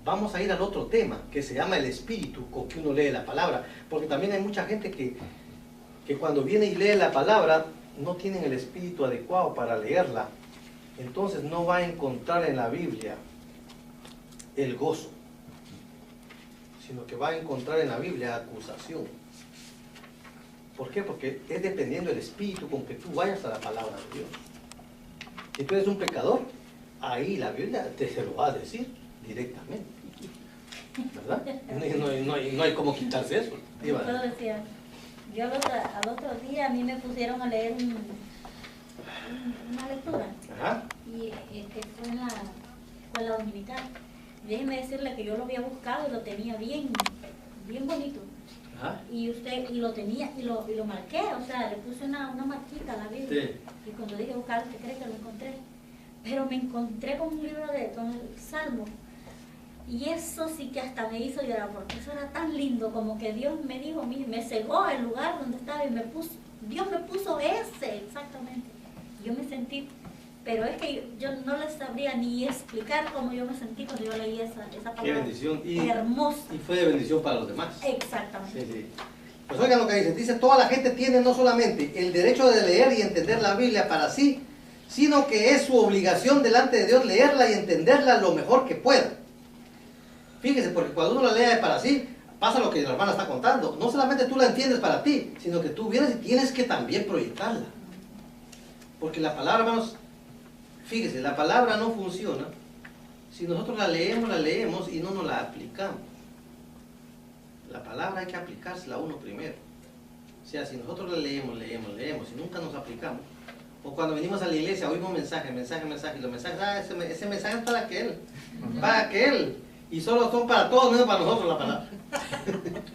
Vamos a ir al otro tema, que se llama el espíritu con que uno lee la palabra. Porque también hay mucha gente que cuando viene y lee la palabra, no tienen el espíritu adecuado para leerla. Entonces no va a encontrar en la Biblia el gozo, sino que va a encontrar en la Biblia acusación. ¿Por qué? Porque es dependiendo del espíritu con que tú vayas a la palabra de Dios. Si tú eres un pecador, ahí la Biblia te se lo va a decir directamente, ¿verdad? No hay cómo quitarse eso. Yo decía, yo al otro día a mí me pusieron a leer una lectura. Ajá. Y fue en la escuela dominical. Déjeme decirle que yo lo había buscado y lo tenía bien bonito. Ajá. Y lo tenía y lo marqué, o sea, le puse una marquita a la Biblia. Sí. Y cuando dije buscar, ¿usted cree que lo encontré? Pero me encontré con un libro con el Salmo. Y eso sí que hasta me hizo llorar, porque eso era tan lindo, como que Dios me dijo, me cegó el lugar donde estaba y Dios me puso ese, exactamente. Yo me sentí, pero es que yo no les sabría ni explicar cómo yo me sentí cuando yo leí esa palabra. Qué bendición. Hermosa. Y fue de bendición para los demás. Exactamente. Sí. Pues oigan lo que dice. Dice, toda la gente tiene no solamente el derecho de leer y entender la Biblia para sí, sino que es su obligación delante de Dios leerla y entenderla lo mejor que pueda. Fíjese, porque cuando uno la lee para sí, pasa lo que la hermana está contando. No solamente tú la entiendes para ti, sino que tú vienes y tienes que también proyectarla. Porque la palabra, hermanos, fíjese, la palabra no funciona si nosotros la leemos y no nos la aplicamos. La palabra hay que aplicársela a uno primero. O sea, si nosotros la leemos y nunca nos aplicamos, o cuando venimos a la iglesia oímos mensaje, y los mensajes, ese mensaje es para aquel, y solo son para todos, menos para nosotros la palabra.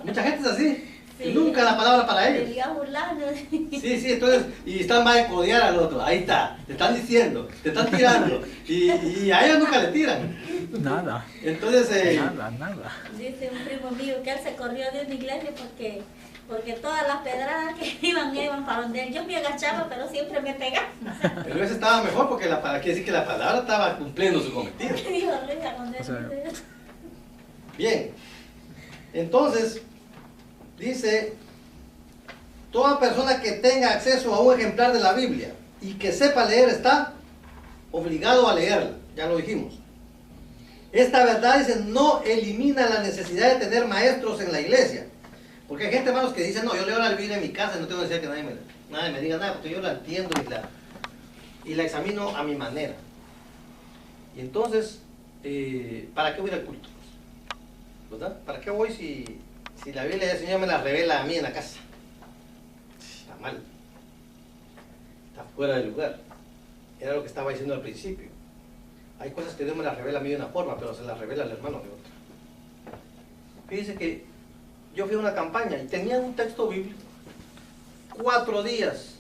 Mucha gente es así. Sí. Nunca la palabra para ellos. Te diga burlando. Sí, entonces, y están más de codear al otro, ahí está, te están diciendo, te están tirando, y a ellos nunca le tiran. Nada. Entonces, Nada. Dice un primo mío que él se corrió de una iglesia porque todas las pedradas que iban para donde él. Yo me agachaba, pero siempre me pegaba. pero ese estaba mejor porque quiere decir que la palabra estaba cumpliendo su cometido. Dijo, "Rita, cuando él O sea, dice, Bien, entonces, dice, toda persona que tenga acceso a un ejemplar de la Biblia y que sepa leer está obligado a leerla, ya lo dijimos. Esta verdad, dice, no elimina la necesidad de tener maestros en la iglesia. Porque hay gente, hermanos, que dice, no, yo leo la Biblia en mi casa y no tengo necesidad que nadie me diga nada, porque yo la entiendo y la examino a mi manera. Y entonces, ¿para qué voy al culto? ¿Verdad? ¿Para qué voy si la Biblia del Señor me la revela a mí en la casa? Está mal. Está fuera de lugar. Era lo que estaba diciendo al principio. Hay cosas que Dios me las revela a mí de una forma, pero se las revela al hermano de otra. Fíjense que yo fui a una campaña y tenía un texto bíblico, 4 días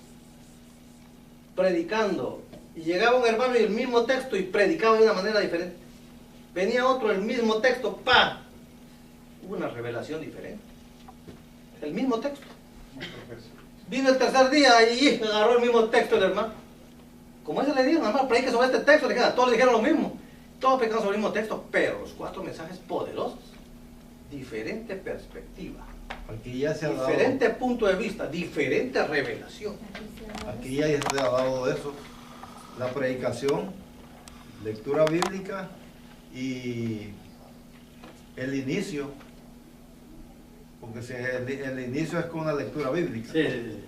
predicando, y llegaba un hermano y el mismo texto y predicaba de una manera diferente. Venía otro, el mismo texto, ¡pa! Hubo una revelación diferente. El mismo texto. Vino el tercer día y agarró el mismo texto el hermano. Como ese le dijo, hermano, predique sobre este texto, todos le dijeron lo mismo. Todos predicaron sobre el mismo texto, pero los 4 mensajes poderosos. Diferente perspectiva. Aquí ya se ha dado, Diferente punto de vista, diferente revelación. aquí ya se ha dado eso, la predicación, lectura bíblica y el inicio, porque el inicio es con una lectura bíblica. Sí.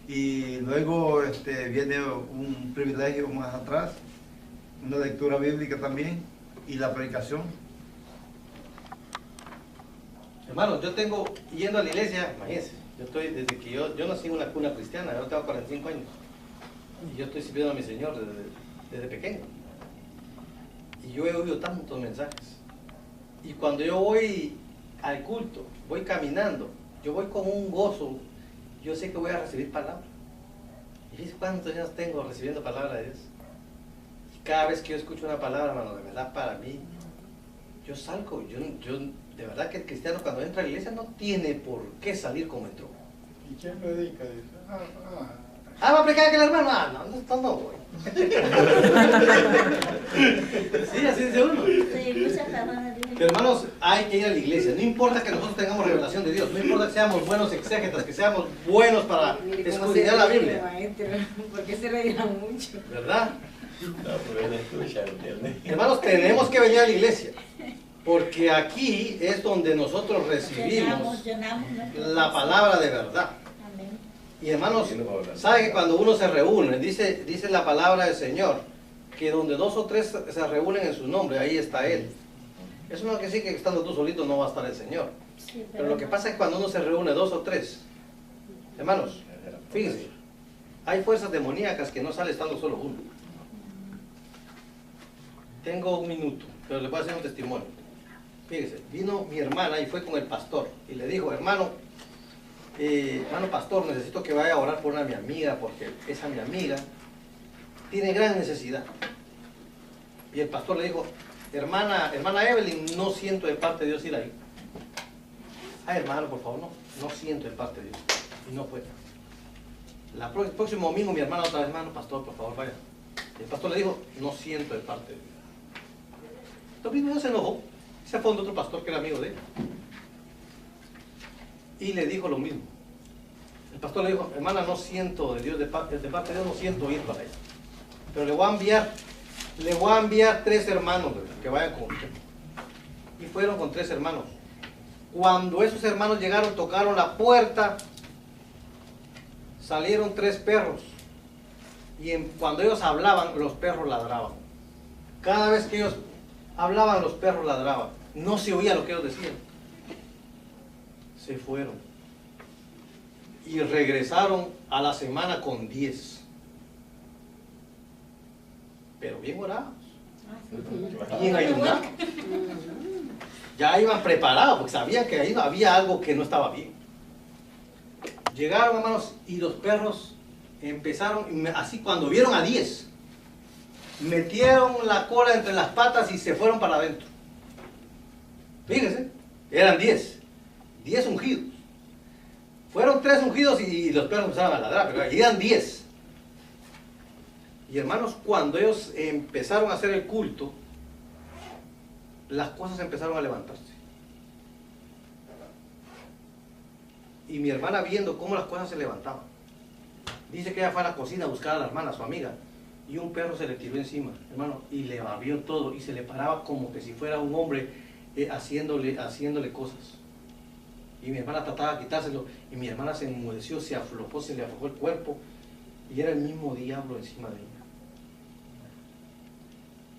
Y luego viene un privilegio más atrás, una lectura bíblica también y la predicación. Hermano, yo tengo, yendo a la iglesia, imagínense, yo estoy, desde que yo nací en una cuna cristiana, yo tengo 45 años, y yo estoy sirviendo a mi Señor desde pequeño. Y yo he oído tantos mensajes. Y cuando yo voy al culto, voy caminando, yo voy con un gozo, yo sé que voy a recibir palabra. Y fíjense cuántos años tengo recibiendo palabra de Dios. Y cada vez que yo escucho una palabra, hermano, de verdad para mí, yo salgo, yo de verdad que el cristiano cuando entra a la iglesia no tiene por qué salir como entró. ¿Y quién predica? Dice, ¿Va a predicar aquel hermano? No voy. Sí, así dice uno. sí, muchas personas dicen, Pero hermanos, hay que ir a la iglesia. No importa que nosotros tengamos revelación de Dios, no importa que seamos buenos exégetas, que seamos buenos para Mire cómo escudriñar la se ríe, Biblia. maestro, porque se reirá mucho. ¿Verdad? No, pero él escucha, ¿entiendes? Hermanos, tenemos que venir a la iglesia. Porque aquí es donde nosotros recibimos llenamos nuestro la palabra de verdad. Amén. Y hermanos, ¿sabe que cuando uno se reúne, dice la palabra del Señor, que donde 2 o 3 se reúnen en su nombre, ahí está Él? Eso no quiere decir que estando tú solito no va a estar el Señor. Sí, Pero lo que pasa es que cuando uno se reúne 2 o 3, hermanos, fíjense, hay fuerzas demoníacas que no sale estando solo uno. Tengo un minuto, pero les voy a hacer un testimonio. Fíjense, vino mi hermana y fue con el pastor y le dijo, hermano pastor, necesito que vaya a orar por mi amiga, porque esa mi amiga tiene gran necesidad. Y el pastor le dijo, hermana Evelyn, no siento de parte de Dios ir ahí. Ay, hermano, por favor, no siento de parte de Dios. Y no fue. El próximo domingo mi hermana otra vez, hermano, pastor, por favor, vaya. Y el pastor le dijo, no siento de parte de Dios. Entonces mismo se enojó. Se fue otro pastor que era amigo de él. Y le dijo lo mismo. El pastor le dijo, hermana, no siento de Dios, de parte de Dios no siento ir para allá. Pero le voy a enviar 3 hermanos que vayan con usted. Y fueron con 3 hermanos. Cuando esos hermanos llegaron, tocaron la puerta, salieron 3 perros. Y cuando ellos hablaban, los perros ladraban. Cada vez que ellos hablaban, los perros ladraban. No se oía lo que ellos decían. Se fueron. Y regresaron a la semana con 10. Pero bien orados. Bien ayunados. Ya iban preparados porque sabían que ahí había algo que no estaba bien. Llegaron, hermanos, y los perros empezaron, así cuando vieron a 10, metieron la cola entre las patas y se fueron para adentro. Fíjense, eran 10 ungidos. Fueron 3 ungidos y los perros empezaron a ladrar, pero eran 10. Y hermanos, cuando ellos empezaron a hacer el culto, las cosas empezaron a levantarse. Y mi hermana, viendo cómo las cosas se levantaban, dice que ella fue a la cocina a buscar a la hermana, a su amiga, y un perro se le tiró encima, hermano, y le barrió todo, y se le paraba como que si fuera un hombre haciéndole cosas. Y mi hermana trataba de quitárselo, y mi hermana se enmudeció, se aflojó, se le aflojó el cuerpo, y era el mismo diablo encima de ella.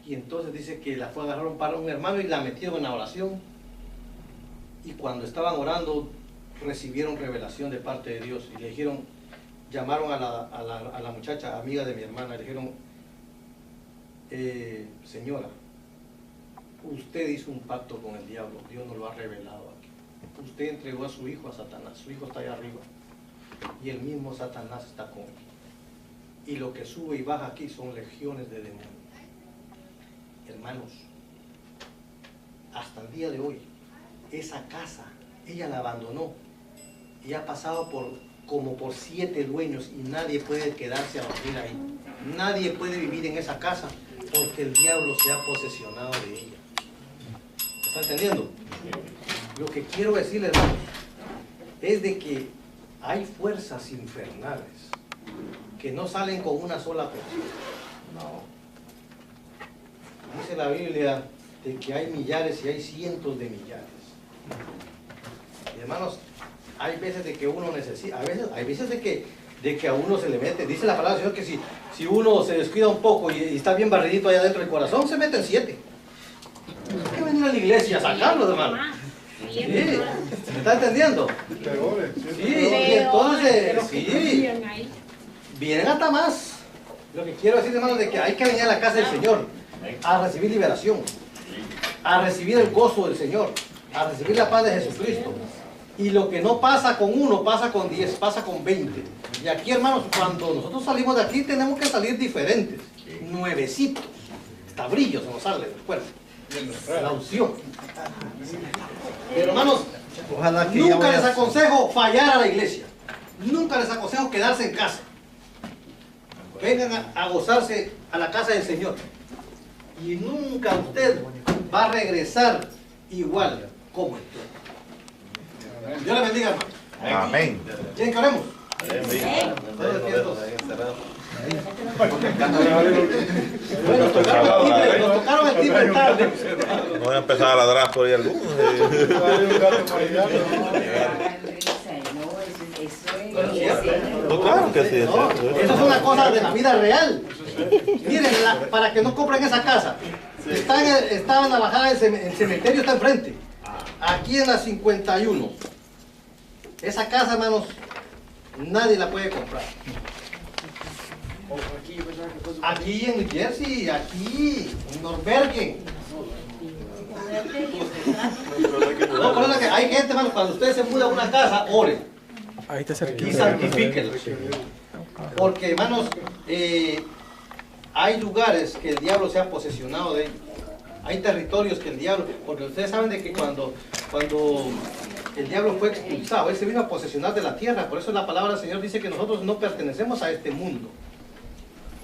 Y entonces dice que la fue a agarrar para un hermano y la metieron en la oración. Y cuando estaban orando, recibieron revelación de parte de Dios. Y le dijeron, llamaron a la muchacha, amiga de mi hermana, le dijeron, señora, usted hizo un pacto con el diablo, Dios nos lo ha revelado aquí. Usted entregó a su hijo a Satanás, su hijo está allá arriba. Y el mismo Satanás está con él. Y lo que sube y baja aquí son legiones de demonios. Hermanos, hasta el día de hoy, esa casa, ella la abandonó y ha pasado como por 7 dueños y nadie puede quedarse a dormir ahí. Nadie puede vivir en esa casa porque el diablo se ha posesionado de ella. ¿Está entendiendo? Lo que quiero decirles, hermanos, es de que hay fuerzas infernales que no salen con una sola persona. No. Dice la Biblia de que hay millares y hay cientos de millares. Y hermanos, hay veces de que uno necesita, hay veces de que a uno se le mete, dice la palabra del Señor que si uno se descuida un poco y está bien barridito allá dentro del corazón, se meten 7. Hay que venir a la iglesia a sacarlo, hermano. Sí, ¿me está entendiendo? Sí, y entonces, sí, vienen hasta más. Lo que quiero decir, hermanos, de que hay que venir a la casa del Señor a recibir liberación, a recibir el gozo del Señor, a recibir la paz de Jesucristo. Y lo que no pasa con 1, pasa con 10, pasa con 20. Y aquí, hermanos, cuando nosotros salimos de aquí, tenemos que salir diferentes, nuevecitos. Hasta brillo se nos sale del cuerpo. La unción. Pero, hermanos, ojalá que nunca les aconsejo fallar a la iglesia. Nunca les aconsejo quedarse en casa. Vengan a gozarse a la casa del Señor. Y nunca usted va a regresar igual como entró. Dios le bendiga, hermano. Amén. ¿Quieren que oremos? Bueno, nos tocaron el timbre tarde. No voy a empezar a ladrar por ahí algunos. Claro que sí. Eso es una cosa de la vida real. Miren, para que no compren esa casa, está en la bajada del cementerio, está enfrente. Aquí en la 51. Esa casa, hermanos, nadie la puede comprar. Aquí en New Jersey, aquí en Norbergen. No, por eso que hay gente, hermanos, cuando ustedes se mudan a una casa, oren. Ahí está cerquita. Y santifíquenlo. Porque, hermanos, hay lugares que el diablo se ha posesionado de ellos. Hay territorios que el diablo, porque ustedes saben de que cuando el diablo fue expulsado, él se vino a posesionar de la tierra. Por eso la palabra del Señor dice que nosotros no pertenecemos a este mundo.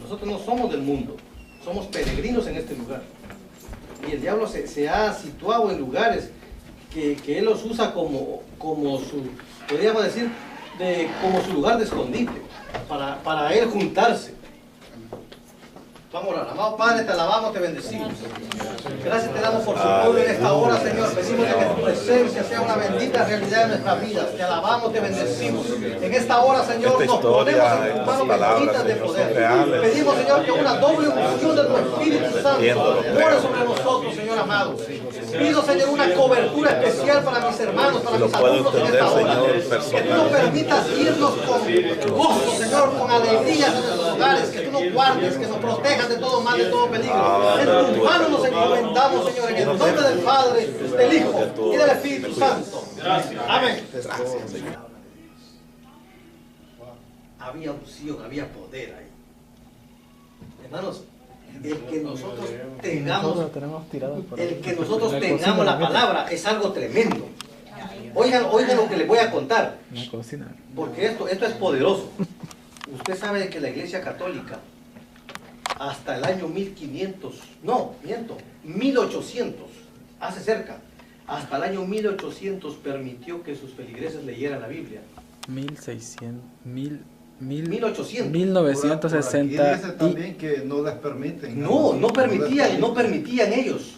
Nosotros no somos del mundo, somos peregrinos en este lugar. Y el diablo se ha situado en lugares que él los usa como su, podríamos decir, como su lugar de escondite, para él juntarse. Vamos a orar. Amado Padre, te alabamos, te bendecimos. Gracias te damos por su pueblo en esta hora, Señor. Pedimos de que tu presencia sea una bendita realidad en nuestras vidas. Te alabamos, te bendecimos. En esta hora, Señor, nos ponemos en tus manos benditas de poder. Pedimos, Señor, que una doble unción de tu Espíritu Santo more sobre nosotros, Señor amado. Pido, Señor, una cobertura especial para mis hermanos, para mis alumnos en esta hora. Que tú nos permitas irnos con gozo, Señor, con alegría en nuestros hogares. Que tú nos guardes, que nos protejas de todo mal, de todo peligro. En tus manos nos encomendamos, Señor, en el nombre del Padre, del Hijo y del Espíritu Santo. Amén. Había unción, había poder ahí. Hermanos, el que nosotros tengamos la palabra es algo tremendo. Oigan lo que les voy a contar, porque esto es poderoso. Usted sabe que la Iglesia Católica hasta el año 1800, hace cerca, hasta el año 1800 permitió que sus feligreses leyeran la Biblia. 1960. Dice también que no les permiten. No permitían ellos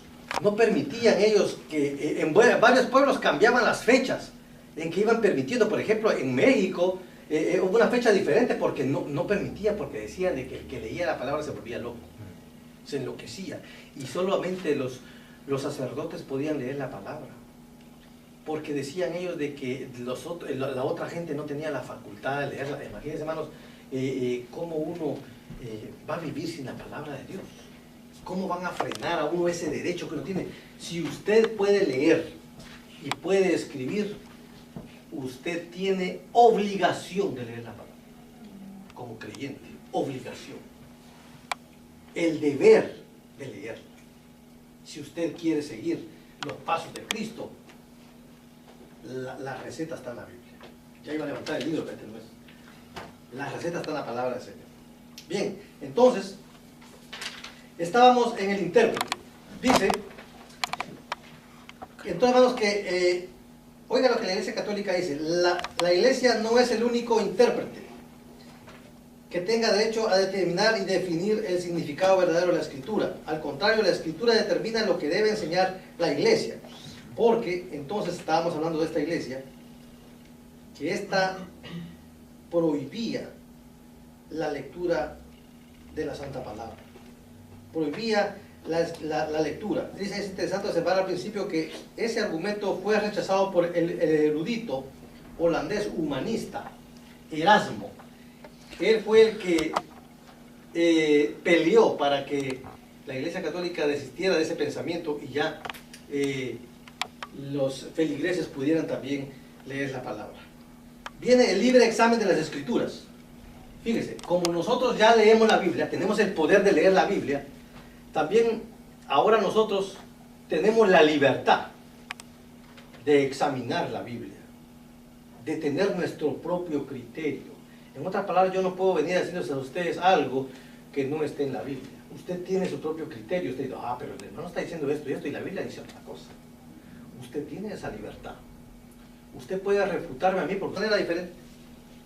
que en varios pueblos cambiaban las fechas en que iban permitiendo. Por ejemplo, en México hubo una fecha diferente porque no permitía, porque decían de que el que leía la palabra se volvía loco, se enloquecía, y solamente los sacerdotes podían leer la palabra, porque decían ellos de que la otra gente no tenía la facultad de leerla. Imagínense, hermanos, cómo uno va a vivir sin la palabra de Dios. ¿Cómo van a frenar a uno ese derecho que uno tiene? Si usted puede leer y puede escribir, usted tiene obligación de leer la palabra. Como creyente, obligación. El deber de leerla. Si usted quiere seguir los pasos de Cristo, la receta está en la Biblia. Ya iba a levantar el libro, pero este no es. La receta está en la palabra del Señor. Bien, entonces, estábamos en el intérprete. Dice, entonces, hermanos, que oiga lo que la Iglesia Católica dice: la Iglesia no es el único intérprete que tenga derecho a determinar y definir el significado verdadero de la Escritura. Al contrario, la Escritura determina lo que debe enseñar la Iglesia. Porque entonces estábamos hablando de esta iglesia, que esta prohibía la lectura de la Santa Palabra. Prohibía la lectura. Dice, es interesante observar al principio que ese argumento fue rechazado por el erudito holandés humanista Erasmo. Él fue el que peleó para que la Iglesia Católica desistiera de ese pensamiento y ya los feligreses pudieran también leer la palabra. Viene el libre examen de las Escrituras. Fíjese, como nosotros ya leemos la Biblia, tenemos el poder de leer la Biblia, también ahora nosotros tenemos la libertad de examinar la Biblia, de tener nuestro propio criterio. En otras palabras, yo no puedo venir a decirles a ustedes algo que no esté en la Biblia. Usted tiene su propio criterio. Usted dice, pero el hermano está diciendo esto y esto, y la Biblia dice otra cosa. Usted tiene esa libertad. Usted puede refutarme a mí por manera diferente.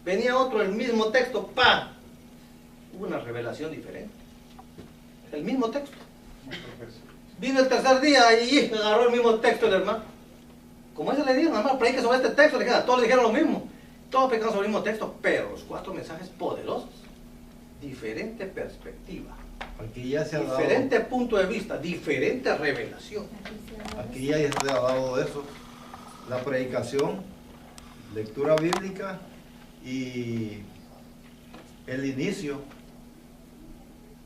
Venía otro, el mismo texto, ¡pam! Hubo una revelación diferente. El mismo texto. Vino el tercer día y agarró el mismo texto el hermano. Como eso le dijo, hermano, predique sobre este texto, todos le dijeron lo mismo. Todos predicaron sobre el mismo texto, pero los 4 mensajes poderosos. Diferente perspectiva. Aquí ya se ha dado, diferente punto de vista, diferente revelación. aquí ya se ha dado eso, la predicación, lectura bíblica y el inicio,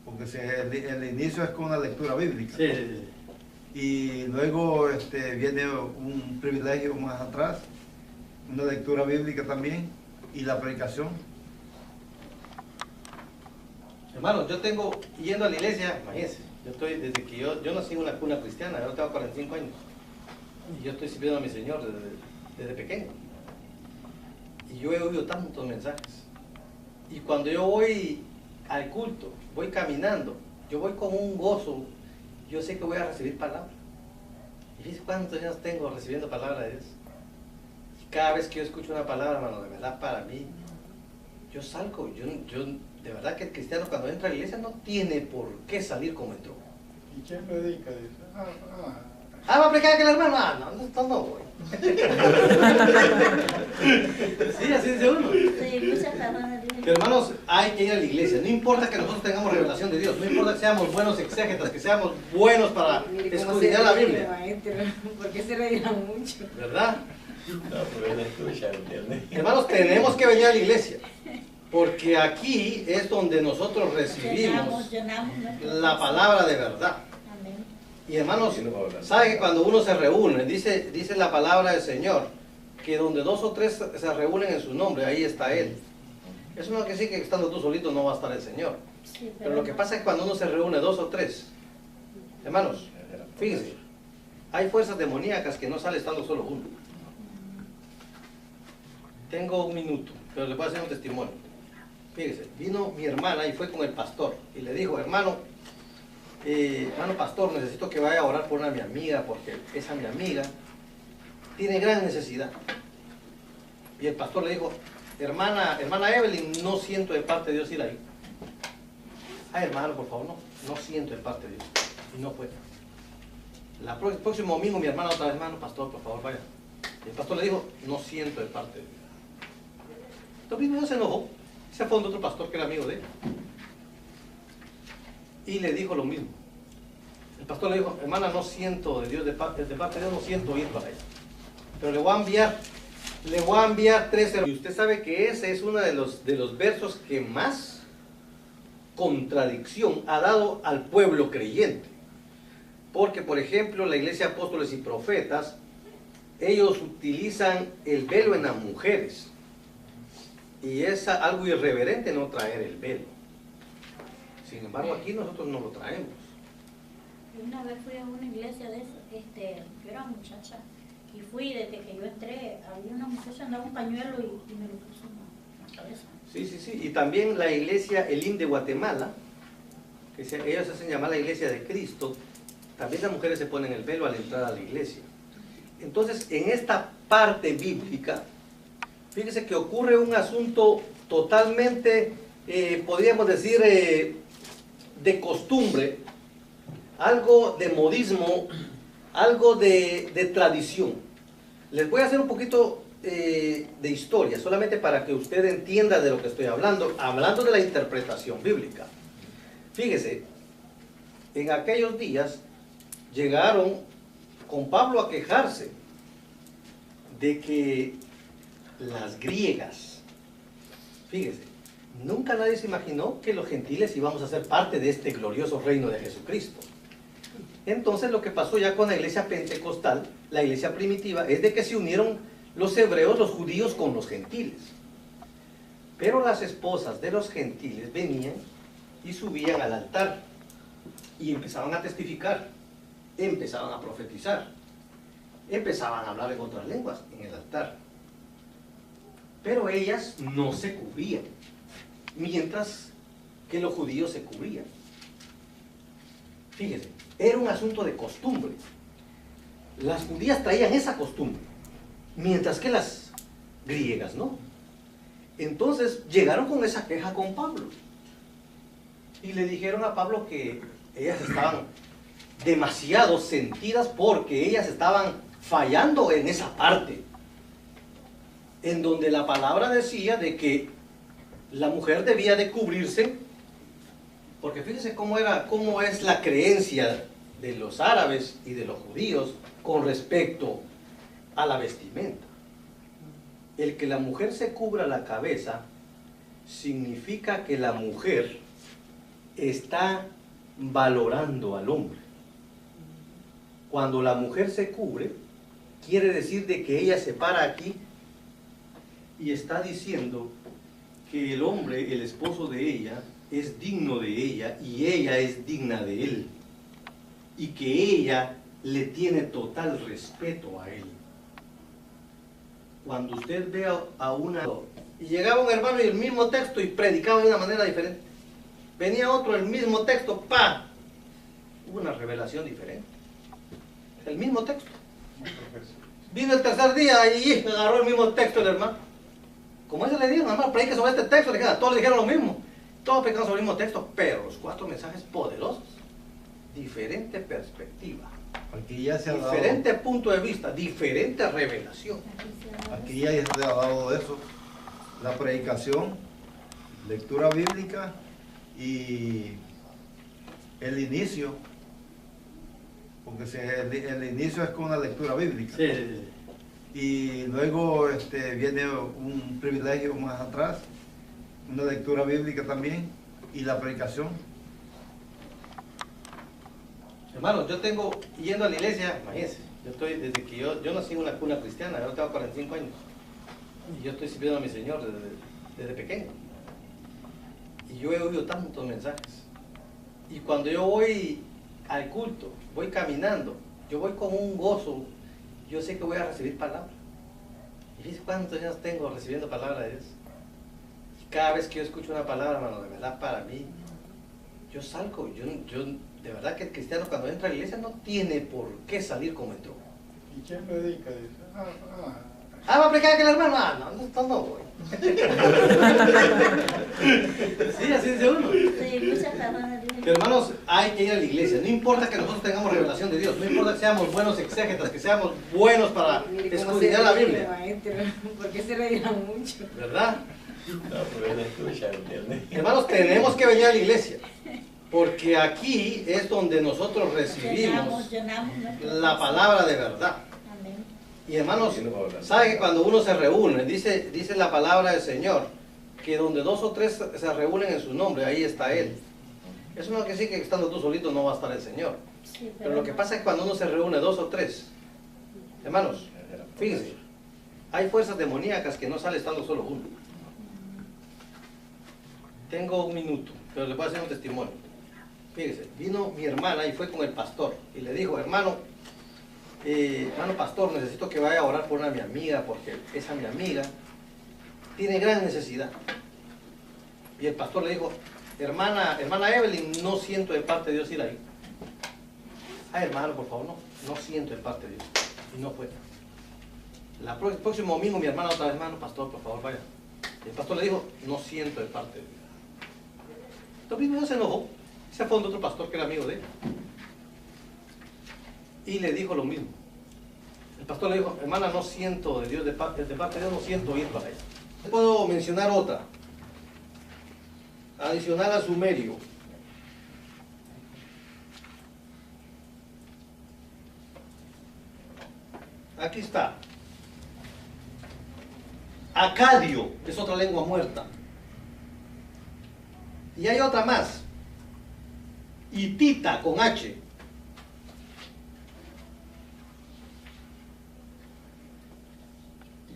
porque el inicio es con una lectura bíblica. Sí. Y luego viene un privilegio más atrás, una lectura bíblica también y la predicación. Hermano, yo tengo, yendo a la iglesia, imagínense, yo estoy, desde que yo nací en una cuna cristiana, yo tengo 45 años, y yo estoy sirviendo a mi Señor desde pequeño, y yo he oído tantos mensajes, y cuando yo voy al culto, voy caminando, yo voy con un gozo, yo sé que voy a recibir palabra, y fíjense cuántos años tengo recibiendo palabra de Dios, y cada vez que yo escucho una palabra, hermano, de verdad para mí, yo salgo, yo de verdad que el cristiano cuando entra a la iglesia no tiene por qué salir como entró. ¿Y quién predica? Dice, ¿Va a predicar aquel hermano? No voy. Sí, así dice uno. Sí, muchas personas dicen. Pero hermanos, hay que ir a la iglesia. No importa que nosotros tengamos revelación de Dios. No importa que seamos buenos exégetas, que seamos buenos para Mire cómo escudriñar se la ríe, Biblia. maestro. ¿Por qué se reirán mucho? ¿Verdad? No, pero él escucha, ¿entiendes? Hermanos, tenemos que venir a la iglesia. Porque aquí es donde nosotros recibimos Llenamos nuestro la palabra de verdad. Amén. Y hermanos, ¿sabe que cuando uno se reúne, dice la palabra del Señor, que donde 2 o 3 se reúnen en su nombre, ahí está Él? Eso no quiere decir que estando tú solito no va a estar el Señor. Sí, Pero lo que pasa es que cuando uno se reúne 2 o 3, hermanos, fíjense, hay fuerzas demoníacas que no sale estando solo uno. Tengo un minuto, pero les voy a hacer un testimonio. Fíjense, vino mi hermana y fue con el pastor y le dijo, hermano pastor, necesito que vaya a orar por mi amiga porque esa mi amiga tiene gran necesidad. Y el pastor le dijo, hermana Evelyn, no siento de parte de Dios ir ahí. Ay, hermano, por favor, no siento de parte de Dios. Y no fue. El próximo domingo mi hermana otra vez, hermano, pastor, por favor, vaya. Y el pastor le dijo, no siento de parte de Dios. Entonces mismo se enojó, se fue a otro pastor que era amigo de él. Y le dijo lo mismo. El pastor le dijo, hermana, no siento de Dios, de parte de Dios, no siento ir para allá. Pero le voy a enviar 13. Y usted sabe que ese es uno de los versos que más contradicción ha dado al pueblo creyente. Porque, por ejemplo, la iglesia Apóstoles y Profetas, ellos utilizan el velo en las mujeres. Y es algo irreverente no traer el velo. Sin embargo, aquí nosotros no lo traemos. Una vez fui a una iglesia de eso, yo era muchacha, y fui desde que yo entré, había una muchacha andaba un pañuelo y me lo puso en la cabeza. Sí. Y también la iglesia Elim de Guatemala, que ellos hacen llamar la iglesia de Cristo, también las mujeres se ponen el velo al entrar a la iglesia. Entonces, en esta parte bíblica, fíjese que ocurre un asunto totalmente, podríamos decir, de costumbre, algo de modismo, algo de tradición. Les voy a hacer un poquito de historia, solamente para que usted entienda de lo que estoy hablando de la interpretación bíblica. Fíjese, en aquellos días llegaron con Pablo a quejarse de que las griegas, fíjese, nunca nadie se imaginó que los gentiles íbamos a ser parte de este glorioso reino de Jesucristo. Entonces lo que pasó ya con la iglesia pentecostal, la iglesia primitiva, es de que se unieron los hebreos, los judíos con los gentiles. Pero las esposas de los gentiles venían y subían al altar y empezaban a testificar, empezaban a profetizar, empezaban a hablar en otras lenguas en el altar. Pero ellas no se cubrían, mientras que los judíos se cubrían. Fíjense, era un asunto de costumbre. Las judías traían esa costumbre, mientras que las griegas no. Entonces llegaron con esa queja con Pablo. Y le dijeron a Pablo que ellas estaban demasiado sentidas porque ellas estaban fallando en esa parte, en donde la palabra decía de que la mujer debía de cubrirse, porque fíjense cómo es la creencia de los árabes y de los judíos con respecto a la vestimenta. El que la mujer se cubra la cabeza significa que la mujer está valorando al hombre. Cuando la mujer se cubre, quiere decir de que ella se para aquí y está diciendo que el hombre, el esposo de ella, es digno de ella y ella es digna de él. Y que ella le tiene total respeto a él. Cuando usted ve a una... Y llegaba un hermano y el mismo texto y predicaba de una manera diferente. Venía otro, el mismo texto, ¡pa! Hubo una revelación diferente. El mismo texto. Vino el tercer día y agarró el mismo texto el hermano. como eso le dijeron, hermano, predique sobre este texto, todos le dijeron lo mismo. Todos predicaron sobre el mismo texto, pero los 4 mensajes poderosos, diferente perspectiva, Aquí ya se ha dado, diferente punto de vista, diferente revelación. aquí ya se ha dado eso, la predicación, lectura bíblica y el inicio, porque el inicio es con una lectura bíblica. Sí, sí, sí. Y luego viene un privilegio más atrás, una lectura bíblica también y la predicación. Hermano, yo tengo, yendo a la iglesia, imagínense, yo estoy, desde que yo nací en una cuna cristiana, yo tengo 45 años, y yo estoy sirviendo a mi Señor desde pequeño. Y yo he oído tantos mensajes. Y cuando yo voy al culto, voy caminando, yo voy con un gozo, yo sé que voy a recibir palabra. Y fíjense cuántos años tengo recibiendo palabra de Dios. Y cada vez que yo escucho una palabra, hermano, de verdad para mí, yo salgo, yo de verdad que el cristiano cuando entra a la iglesia no tiene por qué salir como entró. ¿Y quién predica? Dice, ¿Va a predicar aquel hermano? No voy. Sí, así dice uno. Sí, muchas personas dicen. Pero hermanos, hay que ir a la iglesia. No importa que nosotros tengamos revelación de Dios. No importa que seamos buenos exégetas, que seamos buenos para Mire cómo escudriñar se la ríe, Biblia. maestro. ¿Por qué se reirán mucho? ¿Verdad? No, pero él escucha, ¿entiendes? Hermanos, tenemos que venir a la iglesia. Porque aquí es donde nosotros recibimos Llenamos nuestro la palabra de verdad. Amén. Y hermanos, ¿sabe que cuando uno se reúne, dice la palabra del Señor, que donde 2 o 3 se reúnen en su nombre, ahí está Él? Eso no quiere decir que estando tú solito no va a estar el Señor. Sí, Pero lo que pasa es que cuando uno se reúne 2 o 3, hermanos, fíjense, hay fuerzas demoníacas que no sale estando solo uno. Tengo un minuto, pero les voy a hacer un testimonio. Fíjense, vino mi hermana y fue con el pastor y le dijo, hermano pastor, necesito que vaya a orar por mi amiga, porque esa mi amiga tiene gran necesidad. Y el pastor le dijo, hermana Evelyn, no siento de parte de Dios ir ahí. Ay, hermano, por favor, no siento de parte de Dios. Y no fue. El próximo domingo mi hermana otra vez, hermano, pastor, por favor, vaya. Y el pastor le dijo, no siento de parte de Dios. Entonces mismo se enojó. Se fue donde otro pastor que era amigo de él. Y le dijo lo mismo. El pastor le dijo, hermana, no siento de Dios, de parte de Dios, no siento ir para allá. Puedo mencionar otra. Adicional al sumerio. Aquí está. Acadio, es otra lengua muerta. Y hay otra más. Hitita con H.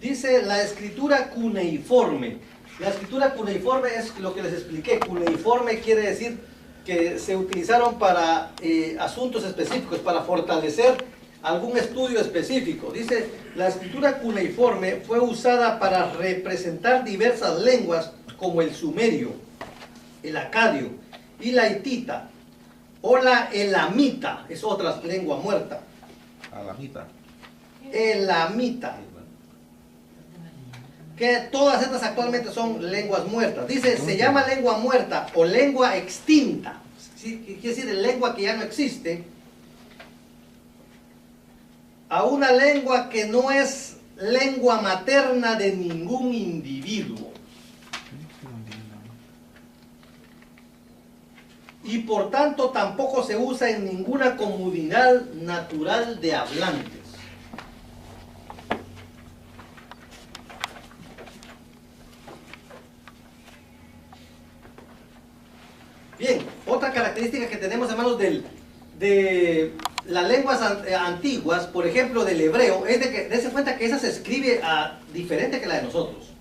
Dice la escritura cuneiforme. La escritura cuneiforme es lo que les expliqué. Cuneiforme quiere decir que se utilizaron para asuntos específicos, para fortalecer algún estudio específico. Dice, la escritura cuneiforme fue usada para representar diversas lenguas como el sumerio, el acadio y la hitita, o la elamita, es otra lengua muerta. Alamita. Elamita. Que todas estas actualmente son lenguas muertas. Dice, se llama lengua muerta o lengua extinta. ¿Sí? Quiere decir, lengua que ya no existe. A una lengua que no es lengua materna de ningún individuo. Y por tanto tampoco se usa en ninguna comunidad natural de hablantes. Bien, otra característica que tenemos, hermanos, de las lenguas antiguas, por ejemplo del hebreo, es de que dense cuenta que esa se escribe diferente que la de nosotros.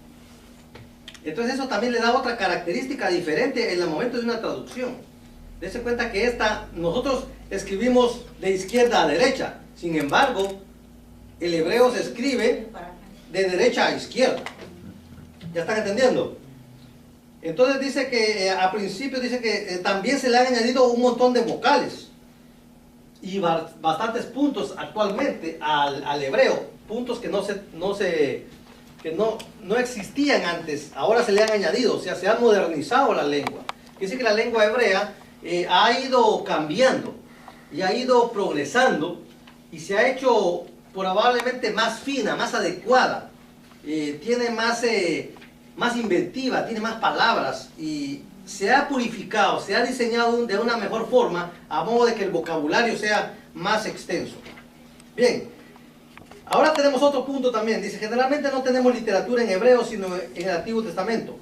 Entonces eso también le da otra característica diferente en el momento de una traducción. Dense cuenta que nosotros escribimos de izquierda a derecha, sin embargo, el hebreo se escribe de derecha a izquierda. ¿Ya están entendiendo? Entonces dice que a principio dice que también se le han añadido un montón de vocales y bastantes puntos actualmente al hebreo, puntos que no se que no existían antes, ahora se le han añadido, o sea, se ha modernizado la lengua. Quiere decir que la lengua hebrea ha ido cambiando y ha ido progresando y se ha hecho probablemente más fina, más adecuada, tiene más inventiva, tiene más palabras y se ha purificado, se ha diseñado de una mejor forma a modo de que el vocabulario sea más extenso. Bien, ahora tenemos otro punto también. Dice, generalmente no tenemos literatura en hebreo sino en el Antiguo Testamento.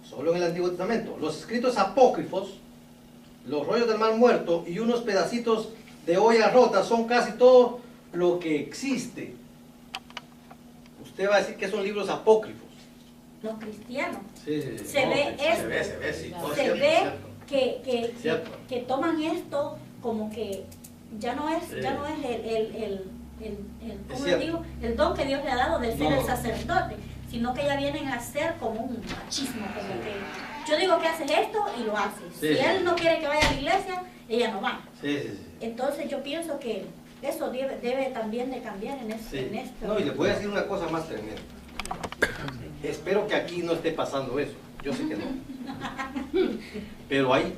Solo en el Antiguo Testamento. Los escritos apócrifos, los rollos del mar muerto y unos pedacitos de olla rota son casi todo lo que existe. Usted va a decir que son libros apócrifos. Los cristianos. Sí, sí, sí. Se ve que toman esto como que ya no es el ¿cómo le digo? El don que Dios le ha dado de ser el sacerdote, sino que ya vienen a ser como un machismo, como que yo digo que haces esto y lo haces. Si él no quiere que vaya a la iglesia, ella no va. Entonces yo pienso que eso debe también de cambiar en esto. No, y le voy a decir una cosa más tremenda. Espero que aquí no esté pasando eso. Yo sé que no. Pero hay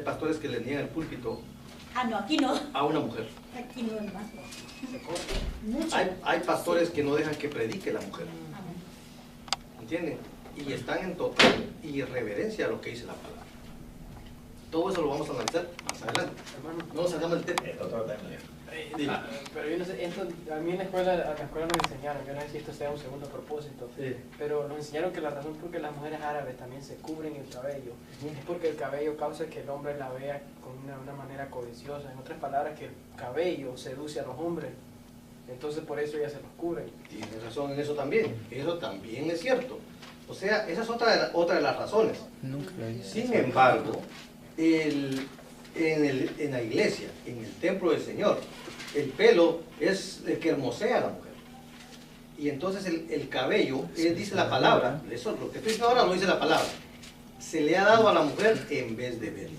pastores que le niegan el púlpito. Ah, no, aquí no. A una mujer. Aquí no es más. Hay pastores que no dejan que predique la mujer. ¿Entienden? Y están en total irreverencia a lo que dice la palabra. Todo eso lo vamos a analizar más adelante. No nos salgamos del tema. Pero yo no sé, a mí en la escuela nos enseñaron, yo no sé si esto sea un segundo propósito, pero nos enseñaron que la razón por que las mujeres árabes también se cubren el cabello es porque el cabello causa que el hombre la vea con una manera codiciosa. En otras palabras, que el cabello seduce a los hombres, entonces por eso ellas se los cubren. Tienes razón en eso también es cierto. O sea, esa es otra de las razones. Sin embargo, en la iglesia, en el templo del Señor, el pelo es el que hermosea a la mujer. Y entonces el cabello, dice la palabra, eso lo que estoy diciendo ahora no dice la palabra, se le ha dado a la mujer en vez de ver.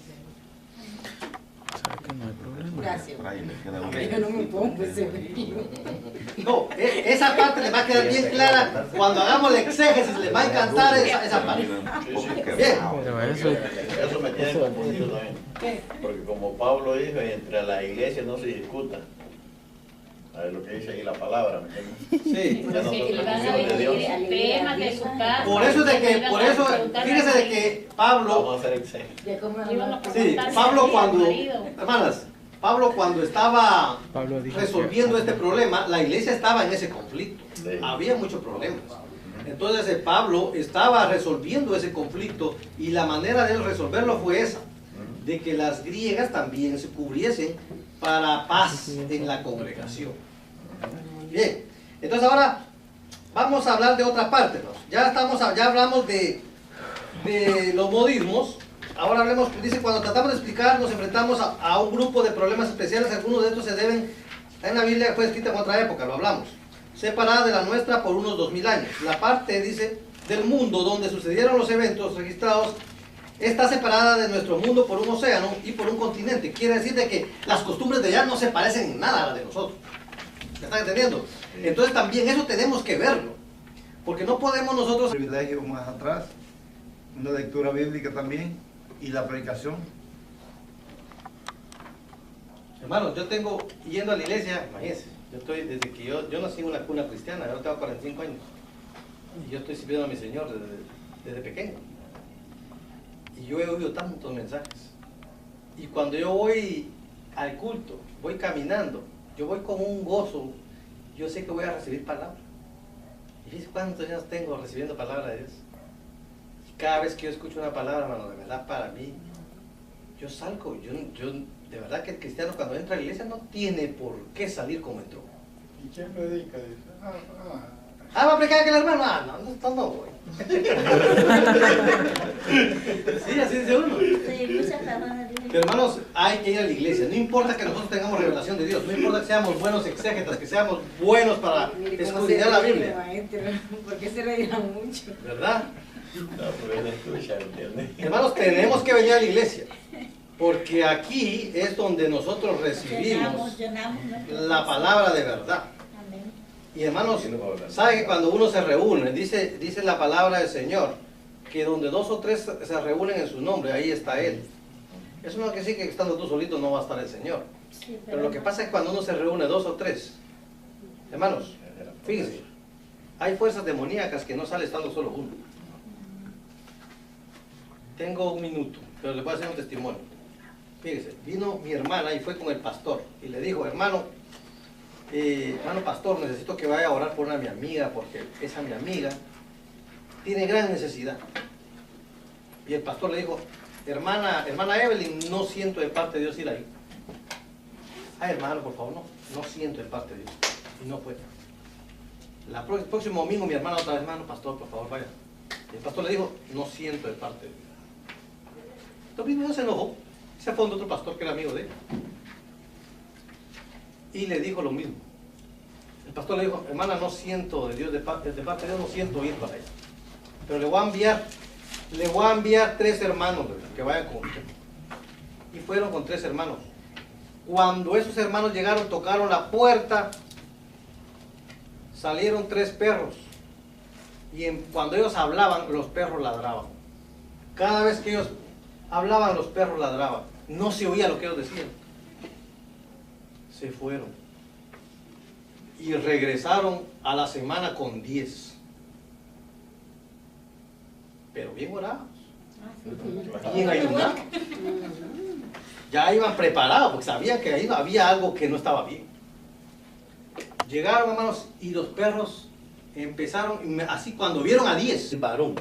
Que no hay problema. Gracias. Gracias. Yo no me pongo ese brillo. No, esa parte le va a quedar bien clara. Cuando hagamos el exégesis le va a encantar esa parte. Bien. Pero Eso me tiene confundido también. Porque como Pablo dijo, entre la iglesia no se discuta. A ver lo que dice ahí la palabra, ¿me entiendes? Sí. Ya no Sí, son le van a bendiciones de Dios. decir Temas de su casa. Por eso, fíjese de que Pablo, Vamos a hacer exégesis. Ya como sí, Pablo cuando estaba Pablo dijo resolviendo que- este problema, la iglesia estaba en ese conflicto. Sí. Había muchos problemas. Entonces Pablo estaba resolviendo ese conflicto y la manera de él resolverlo fue esa, de que las griegas también se cubriesen para paz en la congregación. Bien, entonces ahora vamos a hablar de otra parte, ¿no? Ya hablamos de los modismos. Ahora hablemos, dice, cuando tratamos de explicar, nos enfrentamos a un grupo de problemas especiales. Algunos de estos se deben, en la Biblia fue escrita en otra época, lo hablamos, separada de la nuestra por unos 2000 años. La parte, dice, del mundo donde sucedieron los eventos registrados está separada de nuestro mundo por un océano y por un continente. Quiere decir de que las costumbres de allá no se parecen en nada a las de nosotros. ¿Me están entendiendo? Entonces también eso tenemos que verlo, porque no podemos nosotros... Privilegio más atrás, una lectura bíblica también y la predicación. Hermano, yo tengo, yendo a la iglesia, imagínense, desde que yo nací en una cuna cristiana, yo tengo 45 años, y yo estoy sirviendo a mi Señor desde pequeño. Y yo he oído tantos mensajes. Y cuando yo voy al culto, voy caminando, yo voy con un gozo, yo sé que voy a recibir palabra. Y fíjense cuántos años tengo recibiendo palabra de Dios. Y cada vez que yo escucho una palabra, hermano, de verdad para mí, yo salgo, yo de verdad que el cristiano cuando entra a la iglesia no tiene por qué salir como entró. ¿Y quién predica? Dice, ¿Va a predicar aquel hermano? No voy. Sí, así dice uno. Sí, muchas personas dicen. Pero hermanos, hay que ir a la iglesia. No importa que nosotros tengamos revelación de Dios. No importa que seamos buenos exégetas, que seamos buenos para Mire cómo escudriñar se la ríe, Biblia. maestro. ¿Por qué se reirá mucho? ¿Verdad? No, pero él escucha, ¿entiendes? Hermanos, tenemos que venir a la iglesia. Porque aquí es donde nosotros recibimos Llenamos nuestro la palabra de verdad. Amén. Y hermanos, ¿sabe que cuando uno se reúne, dice la palabra del Señor, que donde 2 o 3 se reúnen en su nombre, ahí está Él? Eso no quiere decir que estando tú solito no va a estar el Señor. Sí, Pero lo que pasa es que cuando uno se reúne 2 o 3, hermanos, fíjense, hay fuerzas demoníacas que no sale estando solo uno. Tengo un minuto, pero les voy a hacer un testimonio. Fíjense, vino mi hermana y fue con el pastor y le dijo, hermano pastor, necesito que vaya a orar por mi amiga, porque esa mi amiga tiene gran necesidad. Y el pastor le dijo, hermana Evelyn, no siento de parte de Dios ir ahí. Ay, hermano, por favor, no siento de parte de Dios. Y no fue. El próximo domingo mi hermana otra vez, hermano, pastor, por favor, vaya. Y el pastor le dijo, no siento de parte de Dios. Entonces mismo se enojó, se fue a otro pastor que era amigo de él. Y le dijo lo mismo. El pastor le dijo, hermana, no siento de Dios, de parte de Dios, no siento ir para allá. Pero le voy a enviar 3 hermanos que vayan con usted. Y fueron con 3 hermanos. Cuando esos hermanos llegaron, tocaron la puerta, salieron 3 perros. Y cuando ellos hablaban, los perros ladraban. Cada vez que ellos hablaban, los perros ladraban. No se oía lo que ellos decían. Se fueron. Y regresaron a la semana con 10. Pero bien orados. Bien ayunados. Ya iban preparados, porque sabían que ahí había algo que no estaba bien. Llegaron, hermanos, y los perros empezaron, así cuando vieron a 10, el varón.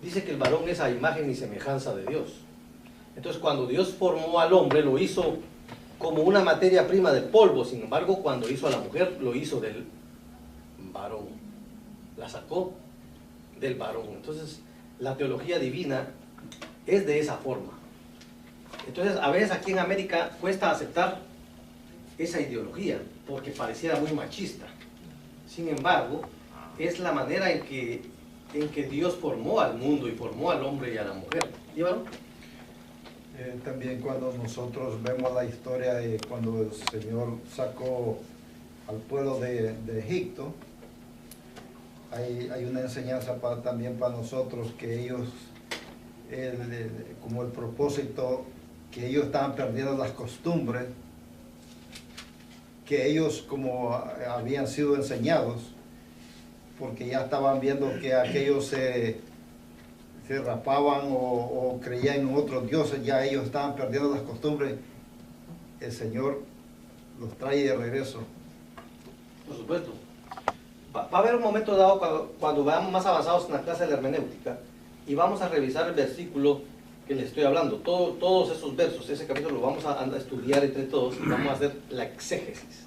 Dice que el varón es a imagen y semejanza de Dios. Entonces, cuando Dios formó al hombre, lo hizo como una materia prima de polvo. Sin embargo, cuando hizo a la mujer, lo hizo del varón. La sacó del varón. Entonces, la teología divina es de esa forma. Entonces, a veces aquí en América cuesta aceptar esa ideología, porque pareciera muy machista. Sin embargo, es la manera en que Dios formó al mundo y formó al hombre y a la mujer. ¿Y varón? También cuando nosotros vemos la historia de cuando el Señor sacó al pueblo de Egipto, hay una enseñanza también para nosotros que ellos, como el propósito, que ellos estaban perdiendo las costumbres, que ellos como habían sido enseñados, porque ya estaban viendo que aquellos se rapaban o creían en otros dioses, ya ellos estaban perdiendo las costumbres. El Señor los trae de regreso. Por supuesto. Va a haber un momento dado cuando vayamos más avanzados en la clase de la hermenéutica y vamos a revisar el versículo que les estoy hablando. Todos esos versos, ese capítulo lo vamos a estudiar entre todos y vamos a hacer la exégesis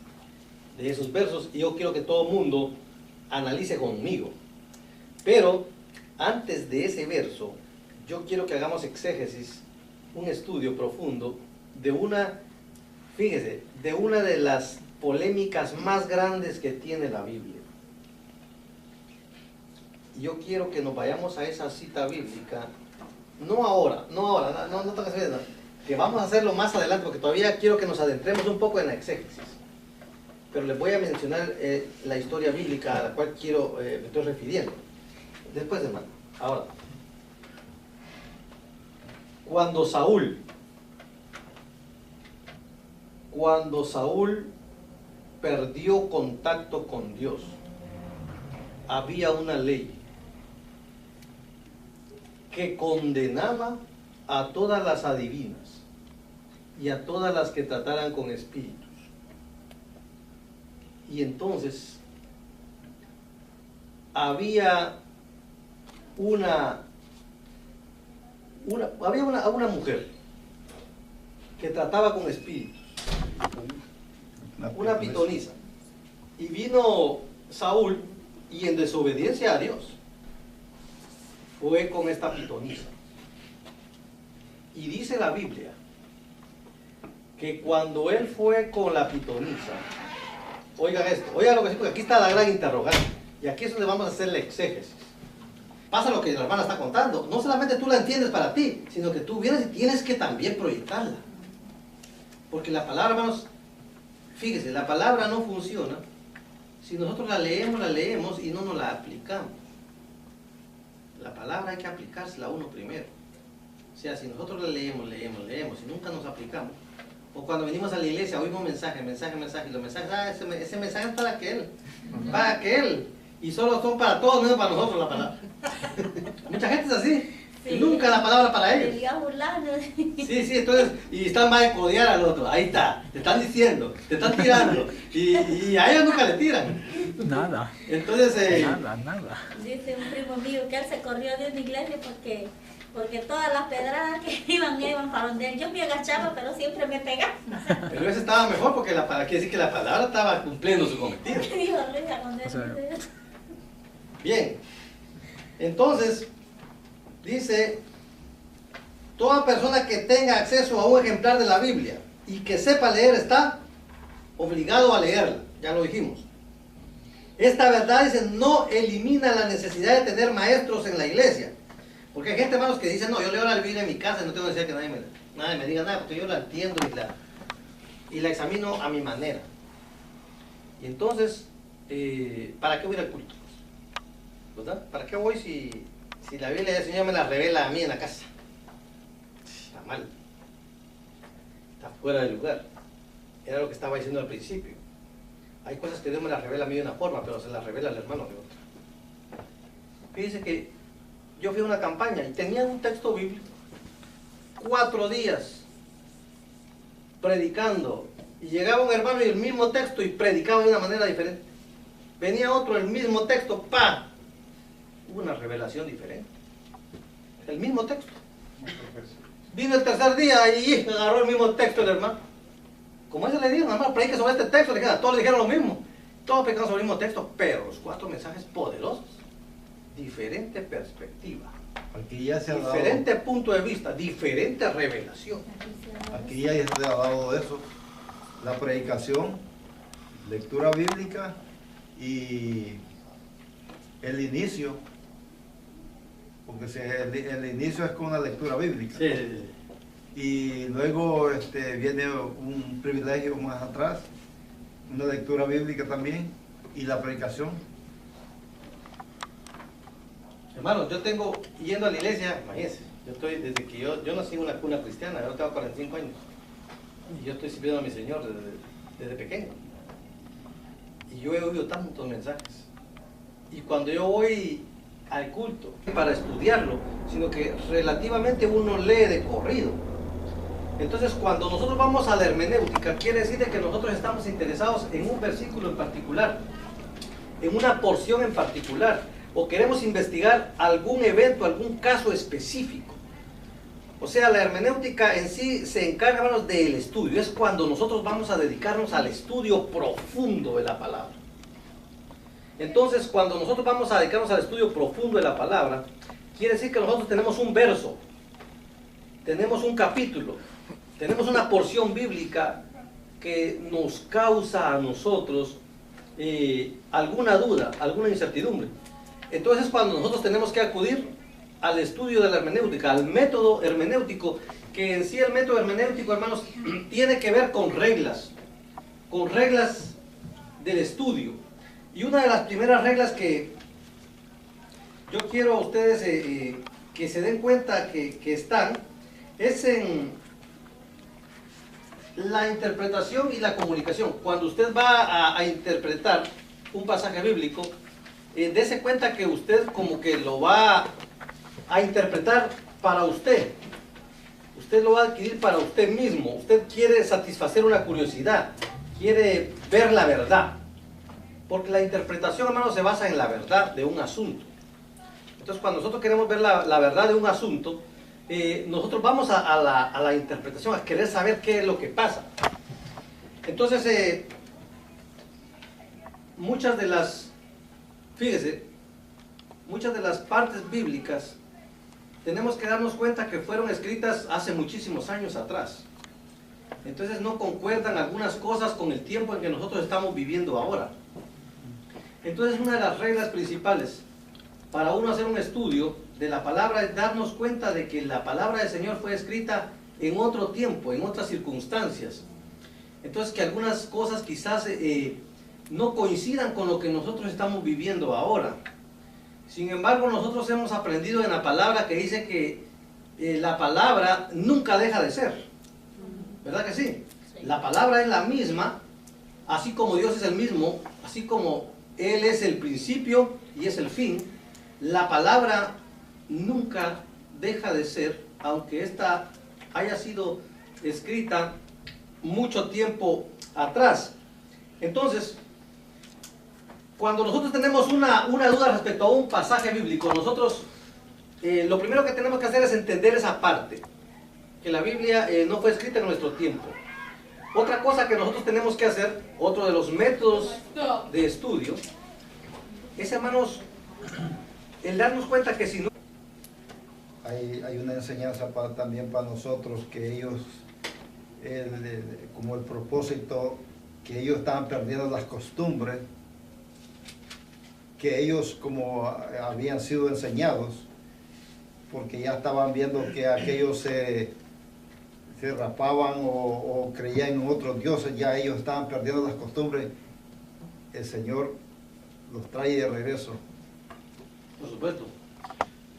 de esos versos. Y yo quiero que todo el mundo analice conmigo. Pero antes de ese verso, yo quiero que hagamos exégesis, un estudio profundo de fíjese, de una de las polémicas más grandes que tiene la Biblia. Yo quiero que nos vayamos a esa cita bíblica, no ahora, no tengas miedo, que vamos a hacerlo más adelante, porque todavía quiero que nos adentremos un poco en la exégesis. Pero les voy a mencionar la historia bíblica a la cual me estoy refiriendo. Después, hermano. Ahora, cuando Saúl perdió contacto con Dios, había una ley que condenaba a todas las adivinas y a todas las que trataran con espíritus. Y entonces había una mujer que trataba con espíritus, una pitonisa, y vino Saúl y en desobediencia a Dios fue con esta pitonisa. Y dice la Biblia que cuando él fue con la pitonisa, oigan esto, oigan lo que sí, porque aquí está la gran interrogante y aquí es donde vamos a hacer la exégesis. Pasa lo que la hermana está contando, no solamente tú la entiendes para ti, sino que tú vienes y tienes que también proyectarla. Porque la palabra, hermanos, fíjese, la palabra no funciona Si nosotros la leemos y no nos la aplicamos. La palabra hay que aplicársela a uno primero. O sea, si nosotros la leemos y nunca nos aplicamos, o cuando venimos a la iglesia oímos mensaje, y los mensajes, ese mensaje es para aquel, y solo son para todos, menos para nosotros la palabra. Mucha gente es así, Sí. Nunca la palabra para ellos. Se iba burlando. Sí, entonces, y están más de codear al otro, ahí está, te están diciendo, te están tirando, y a ellos nunca le tiran. Nada. Entonces, Nada. Dice un primo mío que él se corrió de una iglesia porque todas las pedradas que iban para donde él. Yo me agachaba, pero siempre me pegaba. pero ese estaba mejor porque quiere decir que la palabra estaba cumpliendo su cometido. Dijo, Luisa, cuando él O sea, dice, Bien, entonces, dice, toda persona que tenga acceso a un ejemplar de la Biblia y que sepa leer está obligado a leerla, ya lo dijimos. Esta verdad, dice, no elimina la necesidad de tener maestros en la iglesia. Porque hay gente, hermanos, que dice, no, yo leo la Biblia en mi casa y no tengo necesidad que nadie me diga nada, porque yo la entiendo y la examino a mi manera. Y entonces, ¿para qué voy al culto? ¿Verdad? ¿Para qué voy si la Biblia del Señor me la revela a mí en la casa? Está mal. Está fuera de lugar. Era lo que estaba diciendo al principio. Hay cosas que Dios me las revela a mí de una forma, pero se las revela al hermano de otra. Fíjense que yo fui a una campaña y tenían un texto bíblico, 4 días predicando, y llegaba un hermano y el mismo texto y predicaba de una manera diferente. Venía otro, el mismo texto, ¡pa! Hubo una revelación diferente. El mismo texto. Vino el tercer día y agarró el mismo texto el hermano. Como eso le dijo, nada más predique sobre este texto, todos le dijeron lo mismo. Todos predicaron sobre el mismo texto, pero los 4 mensajes poderosos. Diferente perspectiva. Aquí ya se ha dado, Diferente punto de vista, diferente revelación. aquí ya se ha dado eso, la predicación, lectura bíblica y el inicio, porque el inicio es con una lectura bíblica. Sí. Y luego viene un privilegio más atrás, una lectura bíblica también y la predicación. Hermano, yo tengo, yendo a la iglesia, imagínense, desde que yo nací en una cuna cristiana, yo tengo 45 años, y yo estoy sirviendo a mi Señor desde pequeño. Y yo he oído tantos mensajes. Y cuando yo voy al culto, para estudiarlo, sino que relativamente uno lee de corrido. Entonces, cuando nosotros vamos a la hermenéutica, quiere decir que nosotros estamos interesados en un versículo en particular, en una porción en particular, o queremos investigar algún evento, algún caso específico. O sea, la hermenéutica en sí se encarga, hermanos, del estudio. Es cuando nosotros vamos a dedicarnos al estudio profundo de la palabra. Entonces, cuando nosotros vamos a dedicarnos al estudio profundo de la palabra, quiere decir que nosotros tenemos un verso, tenemos un capítulo, tenemos una porción bíblica que nos causa a nosotros alguna duda, alguna incertidumbre. Entonces, cuando nosotros tenemos que acudir al estudio de la hermenéutica, al método hermenéutico, que en sí el método hermenéutico, hermanos, tiene que ver con reglas del estudio. Y una de las primeras reglas que yo quiero a ustedes que se den cuenta que están, es en la interpretación y la comunicación. Cuando usted va a interpretar un pasaje bíblico, dése cuenta que usted como que lo va a interpretar para usted. Usted lo va a adquirir para usted mismo. Usted quiere satisfacer una curiosidad, quiere ver la verdad. Porque la interpretación, hermanos, se basa en la verdad de un asunto. Entonces, cuando nosotros queremos ver la verdad de un asunto, nosotros vamos a la interpretación, a querer saber qué es lo que pasa. Entonces, muchas de las partes bíblicas tenemos que darnos cuenta que fueron escritas hace muchísimos años atrás. Entonces no concuerdan algunas cosas con el tiempo en que nosotros estamos viviendo ahora. Entonces, una de las reglas principales para uno hacer un estudio de la palabra es darnos cuenta de que la palabra del Señor fue escrita en otro tiempo, en otras circunstancias. Entonces, que algunas cosas quizás no coincidan con lo que nosotros estamos viviendo ahora. Sin embargo, nosotros hemos aprendido en la palabra que dice que la palabra nunca deja de ser. ¿Verdad que sí? La palabra es la misma, así como Dios es el mismo, así como Él es el principio y es el fin. La palabra nunca deja de ser, aunque esta haya sido escrita mucho tiempo atrás. Entonces, cuando nosotros tenemos una duda respecto a un pasaje bíblico, nosotros lo primero que tenemos que hacer es entender esa parte, que la Biblia no fue escrita en nuestro tiempo. Otra cosa que nosotros tenemos que hacer, otro de los métodos de estudio, es, hermanos, el darnos cuenta que si no... Hay una enseñanza también para nosotros, que ellos, como el propósito, que ellos estaban perdiendo las costumbres, que ellos como habían sido enseñados, porque ya estaban viendo que aquellos se rapaban o creían en otros dioses, ya ellos estaban perdiendo las costumbres. El Señor los trae de regreso. Por supuesto.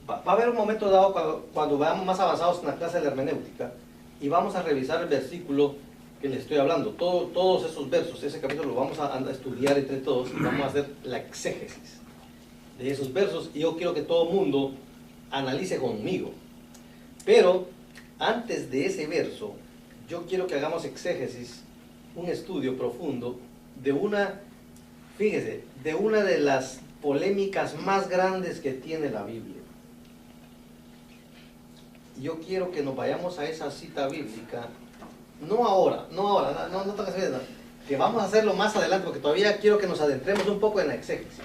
Va a haber un momento dado cuando vayamos más avanzados en la clase de la hermenéutica y vamos a revisar el versículo que les estoy hablando. Todos esos versos, ese capítulo lo vamos a estudiar entre todos y vamos a hacer la exégesis de esos versos, y yo quiero que todo el mundo analice conmigo. Pero antes de ese verso, yo quiero que hagamos exégesis, un estudio profundo de una, fíjese, de una de las polémicas más grandes que tiene la Biblia. Yo quiero que nos vayamos a esa cita bíblica, no ahora, no tengas miedo, que vamos a hacerlo más adelante, porque todavía quiero que nos adentremos un poco en la exégesis.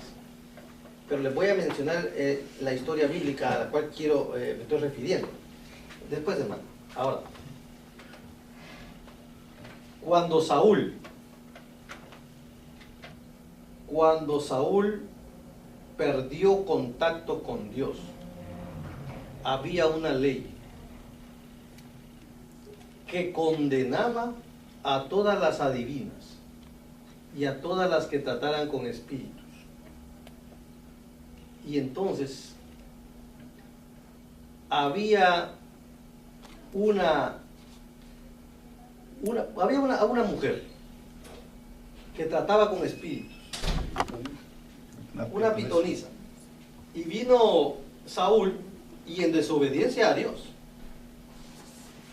Pero les voy a mencionar la historia bíblica a la cual me estoy refiriendo. Después, hermano. Ahora, cuando Saúl perdió contacto con Dios, había una ley que condenaba a todas las adivinas y a todas las que trataran con espíritus. Y entonces había una mujer que trataba con espíritus, una pitonisa, y vino Saúl y en desobediencia a Dios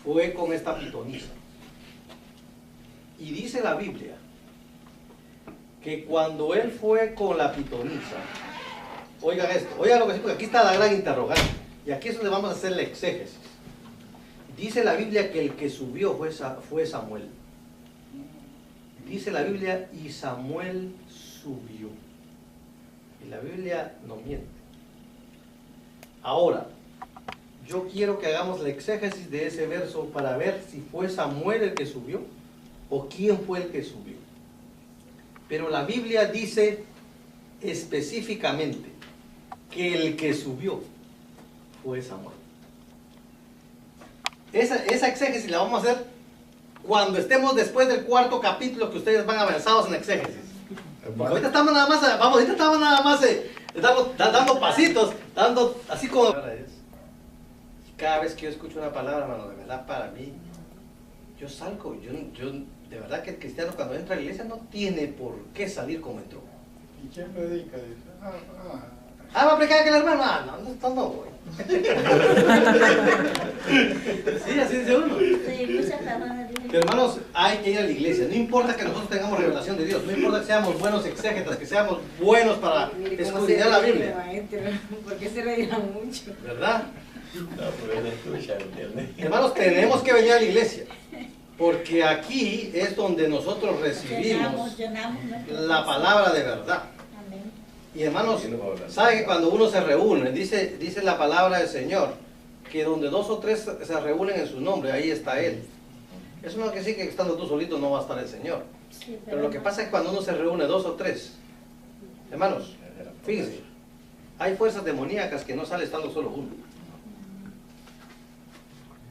fue con esta pitonisa. Y dice la Biblia que cuando él fue con la pitonisa, oigan esto, oigan lo que sí, porque aquí está la gran interrogante, y aquí es donde vamos a hacer la exégesis. Dice la Biblia que el que subió fue Samuel. Dice la Biblia, y Samuel subió. Y la Biblia no miente. Ahora, yo quiero que hagamos la exégesis de ese verso para ver si fue Samuel el que subió o quién fue el que subió. Pero la Biblia dice específicamente que el que subió fue Samuel. Esa exégesis la vamos a hacer cuando estemos después del cuarto capítulo, que ustedes van avanzados en exégesis. Porque ahorita estamos nada más, estamos dando pasitos, dando así como... Cada vez que yo escucho una palabra, hermano, de verdad para mí, yo salgo, yo de verdad que el cristiano cuando entra a la iglesia no tiene por qué salir como entró. ¿Y quién predica? Dice, va a predicar aquel hermano, no voy. Sí, así dice uno. Sí, muchas personas dicen. Pero hermanos, hay que ir a la iglesia, no importa que nosotros tengamos revelación de Dios, no importa que seamos buenos exégetas, que seamos buenos para escudriñar la Biblia. Maestro, ¿por qué se reirán mucho? ¿Verdad? No, pero él escucha, ¿entiendes? Hermanos, tenemos que venir a la iglesia, porque aquí es donde nosotros recibimos Llenamos nuestro la palabra de verdad. Amén. Y hermanos, ¿sabe que cuando uno se reúne, dice la palabra del Señor, que donde 2 o 3 se reúnen en su nombre, ahí está Él? Eso no quiere decir que estando tú solito no va a estar el Señor. Sí, Pero lo que pasa es que cuando uno se reúne 2 o 3, hermanos, fíjense, hay fuerzas demoníacas que no sale estando solo uno.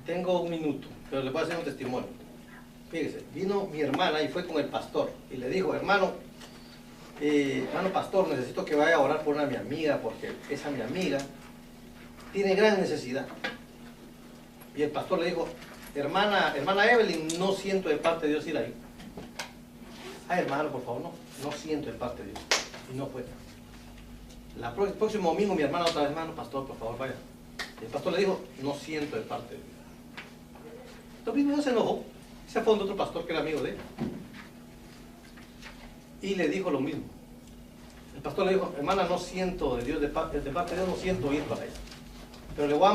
Tengo un minuto, pero les voy a hacer un testimonio. Fíjense, vino mi hermana y fue con el pastor y le dijo, hermano, hermano pastor, necesito que vaya a orar por una mi amiga, porque esa mi amiga tiene gran necesidad. Y el pastor le dijo, hermana Evelyn, no siento de parte de Dios ir ahí. Ay, hermano, por favor, no siento de parte de Dios. Y no fue. El próximo domingo mi hermana otra vez, hermano pastor, por favor, vaya. Y el pastor le dijo, no siento de parte de Dios. Entonces mismo se enojó, se fue donde otro pastor que era amigo de él. Y le dijo lo mismo. El pastor le dijo, hermana, no siento de Dios, de parte de Dios no siento ir para allá. Pero le voy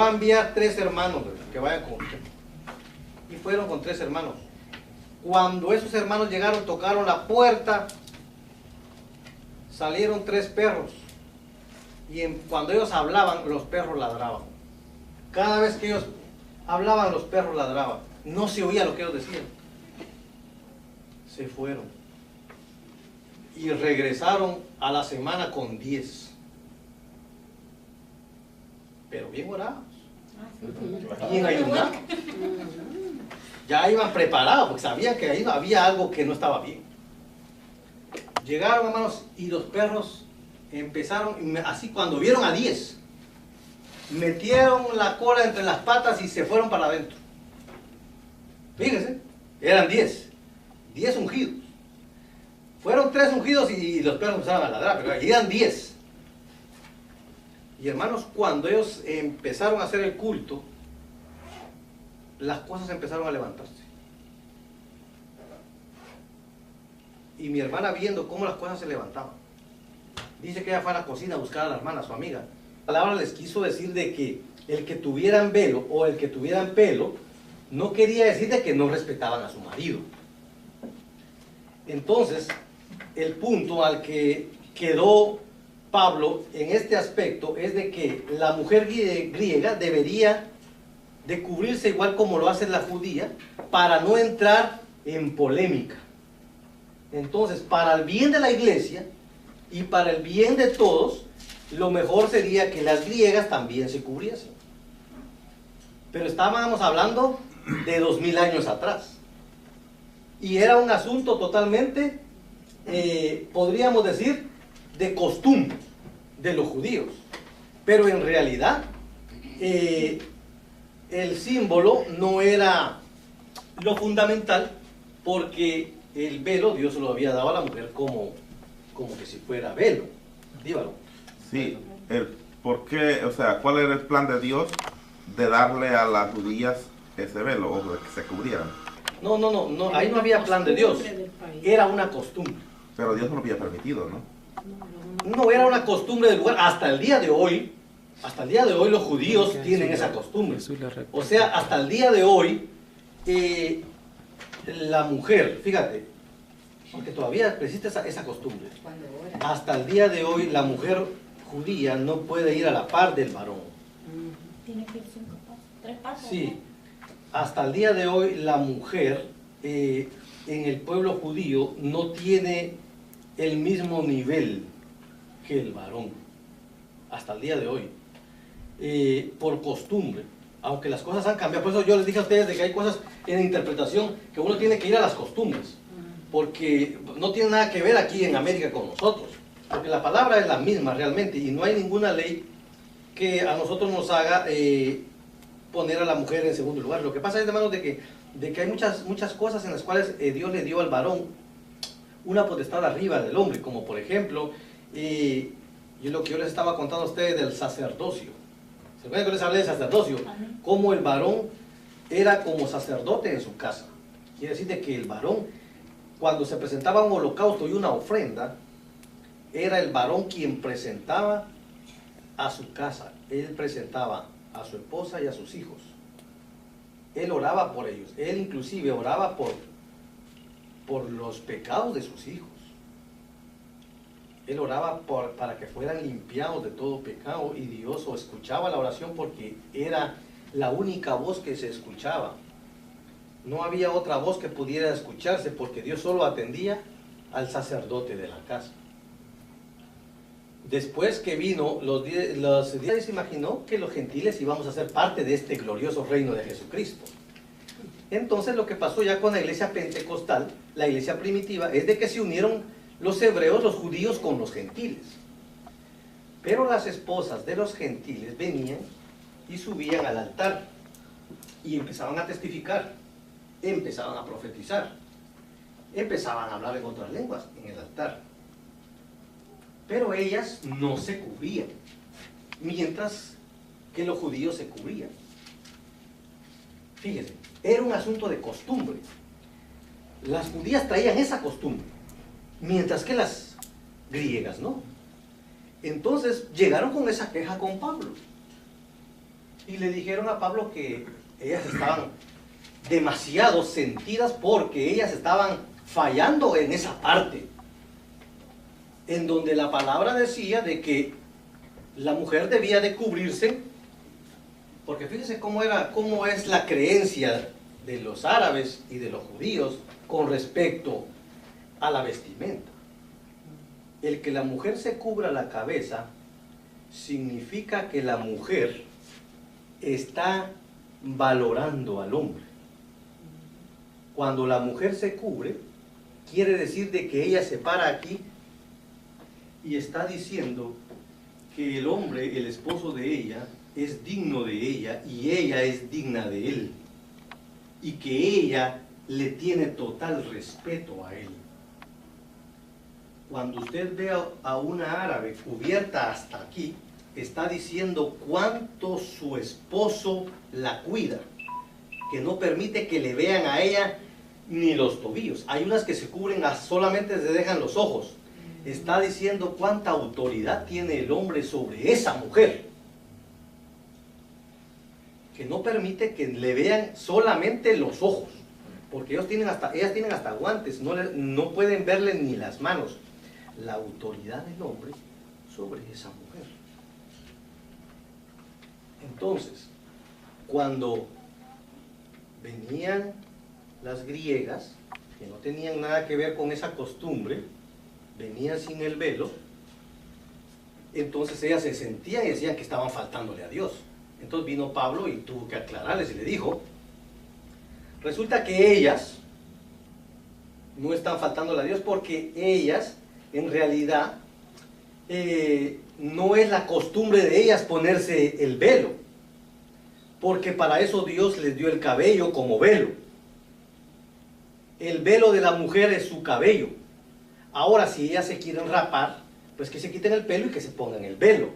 a enviar 3 hermanos que vayan con usted. Y fueron con 3 hermanos. Cuando esos hermanos llegaron, tocaron la puerta, salieron 3 perros. Y cuando ellos hablaban, los perros ladraban. Cada vez que ellos hablaban, los perros ladraban. No se oía lo que ellos decían. Se fueron. Y regresaron a la semana con 10. Pero bien orados. Bien ayunados. Ya iban preparados, porque sabían que ahí había algo que no estaba bien. Llegaron, hermanos, y los perros empezaron, así cuando vieron a 10, metieron la cola entre las patas y se fueron para adentro. Fíjense, eran 10 ungidos. Fueron 3 ungidos y los perros empezaron a ladrar, pero eran 10. Y hermanos, cuando ellos empezaron a hacer el culto, las cosas empezaron a levantarse. Y mi hermana, viendo cómo las cosas se levantaban, dice que ella fue a la cocina a buscar a la hermana, a su amiga. La palabra les quiso decir de que el que tuvieran velo o el que tuvieran pelo no quería decir de que no respetaban a su marido. Entonces, el punto al que quedó Pablo en este aspecto es de que la mujer griega debería de cubrirse igual como lo hace la judía para no entrar en polémica. Entonces, para el bien de la iglesia y para el bien de todos, lo mejor sería que las griegas también se cubriesen. Pero estábamos hablando de 2000 años atrás. Y era un asunto totalmente, podríamos decir, de costumbre de los judíos. Pero en realidad, el símbolo no era lo fundamental, porque el velo Dios se lo había dado a la mujer como que si fuera velo. Dígalo. Sí, ¿por qué, o sea, cuál era el plan de Dios de darle a las judías ese velo o de que se cubrieran? No, ahí no había plan de Dios, era una costumbre. Pero Dios no lo había permitido, ¿no? No, era una costumbre del lugar. Hasta el día de hoy los judíos tienen esa costumbre. O sea, hasta el día de hoy, la mujer, fíjate, porque todavía persiste esa costumbre. Hasta el día de hoy, la mujer judía no puede ir a la par del varón. Tiene que ir 5 pasos, 3 pasos. Sí, hasta el día de hoy, la mujer en el pueblo judío no tiene el mismo nivel que el varón. Hasta el día de hoy. Por costumbre, aunque las cosas han cambiado. Por eso yo les dije a ustedes de que hay cosas en interpretación que uno tiene que ir a las costumbres, porque no tiene nada que ver aquí en América con nosotros, porque la palabra es la misma realmente y no hay ninguna ley que a nosotros nos haga poner a la mujer en segundo lugar. Lo que pasa es, hermanos, de que hay muchas cosas en las cuales Dios le dio al varón una potestad arriba del hombre, como por ejemplo, lo que yo les estaba contando a ustedes del sacerdocio. ¿Se acuerdan que les hablé del sacerdocio? Cómo el varón era como sacerdote en su casa. Quiere decir de que el varón, cuando se presentaba un holocausto y una ofrenda, era el varón quien presentaba a su casa. Él presentaba a su esposa y a sus hijos. Él oraba por ellos. Él inclusive oraba por los pecados de sus hijos. Él oraba para que fueran limpiados de todo pecado, y Dios escuchaba la oración porque era la única voz que se escuchaba. No había otra voz que pudiera escucharse porque Dios solo atendía al sacerdote de la casa. Después que vino los días, se imaginó que los gentiles íbamos a ser parte de este glorioso reino de Jesucristo. Entonces lo que pasó ya con la iglesia pentecostal, la iglesia primitiva, es de que se unieron los hebreos, los judíos con los gentiles. Pero las esposas de los gentiles venían y subían al altar y empezaban a testificar, empezaban a profetizar, empezaban a hablar en otras lenguas en el altar. Pero ellas no se cubrían, mientras que los judíos se cubrían. Fíjense, era un asunto de costumbre. Las judías traían esa costumbre, mientras que las griegas no. Entonces llegaron con esa queja con Pablo y le dijeron a Pablo que ellas estaban demasiado sentidas porque ellas estaban fallando en esa parte, en donde la palabra decía de que la mujer debía de cubrirse, porque fíjense cómo es la creencia de los árabes y de los judíos con respecto a la vestimenta. El que la mujer se cubra la cabeza significa que la mujer está valorando al hombre. Cuando la mujer se cubre, quiere decir de que ella se para aquí y está diciendo que el hombre, el esposo de ella, es digno de ella y ella es digna de él. Y que ella le tiene total respeto a él. Cuando usted ve a una árabe cubierta hasta aquí, está diciendo cuánto su esposo la cuida, que no permite que le vean a ella ni los tobillos. Hay unas que se cubren, solamente se dejan los ojos. Está diciendo cuánta autoridad tiene el hombre sobre esa mujer, que no permite que le vean solamente los ojos, porque ellas tienen hasta guantes, no pueden verle ni las manos. La autoridad del hombre sobre esa mujer. Entonces, cuando venían las griegas, que no tenían nada que ver con esa costumbre, venían sin el velo, entonces ellas se sentían y decían que estaban faltándole a Dios. Entonces vino Pablo y tuvo que aclararles y le dijo, resulta que ellas no están faltándole a Dios porque ellas en realidad no es la costumbre de ellas ponerse el velo, porque para eso Dios les dio el cabello como velo. El velo de la mujer es su cabello. Ahora si ellas se quieren rapar, pues que se quiten el pelo y que se pongan el velo.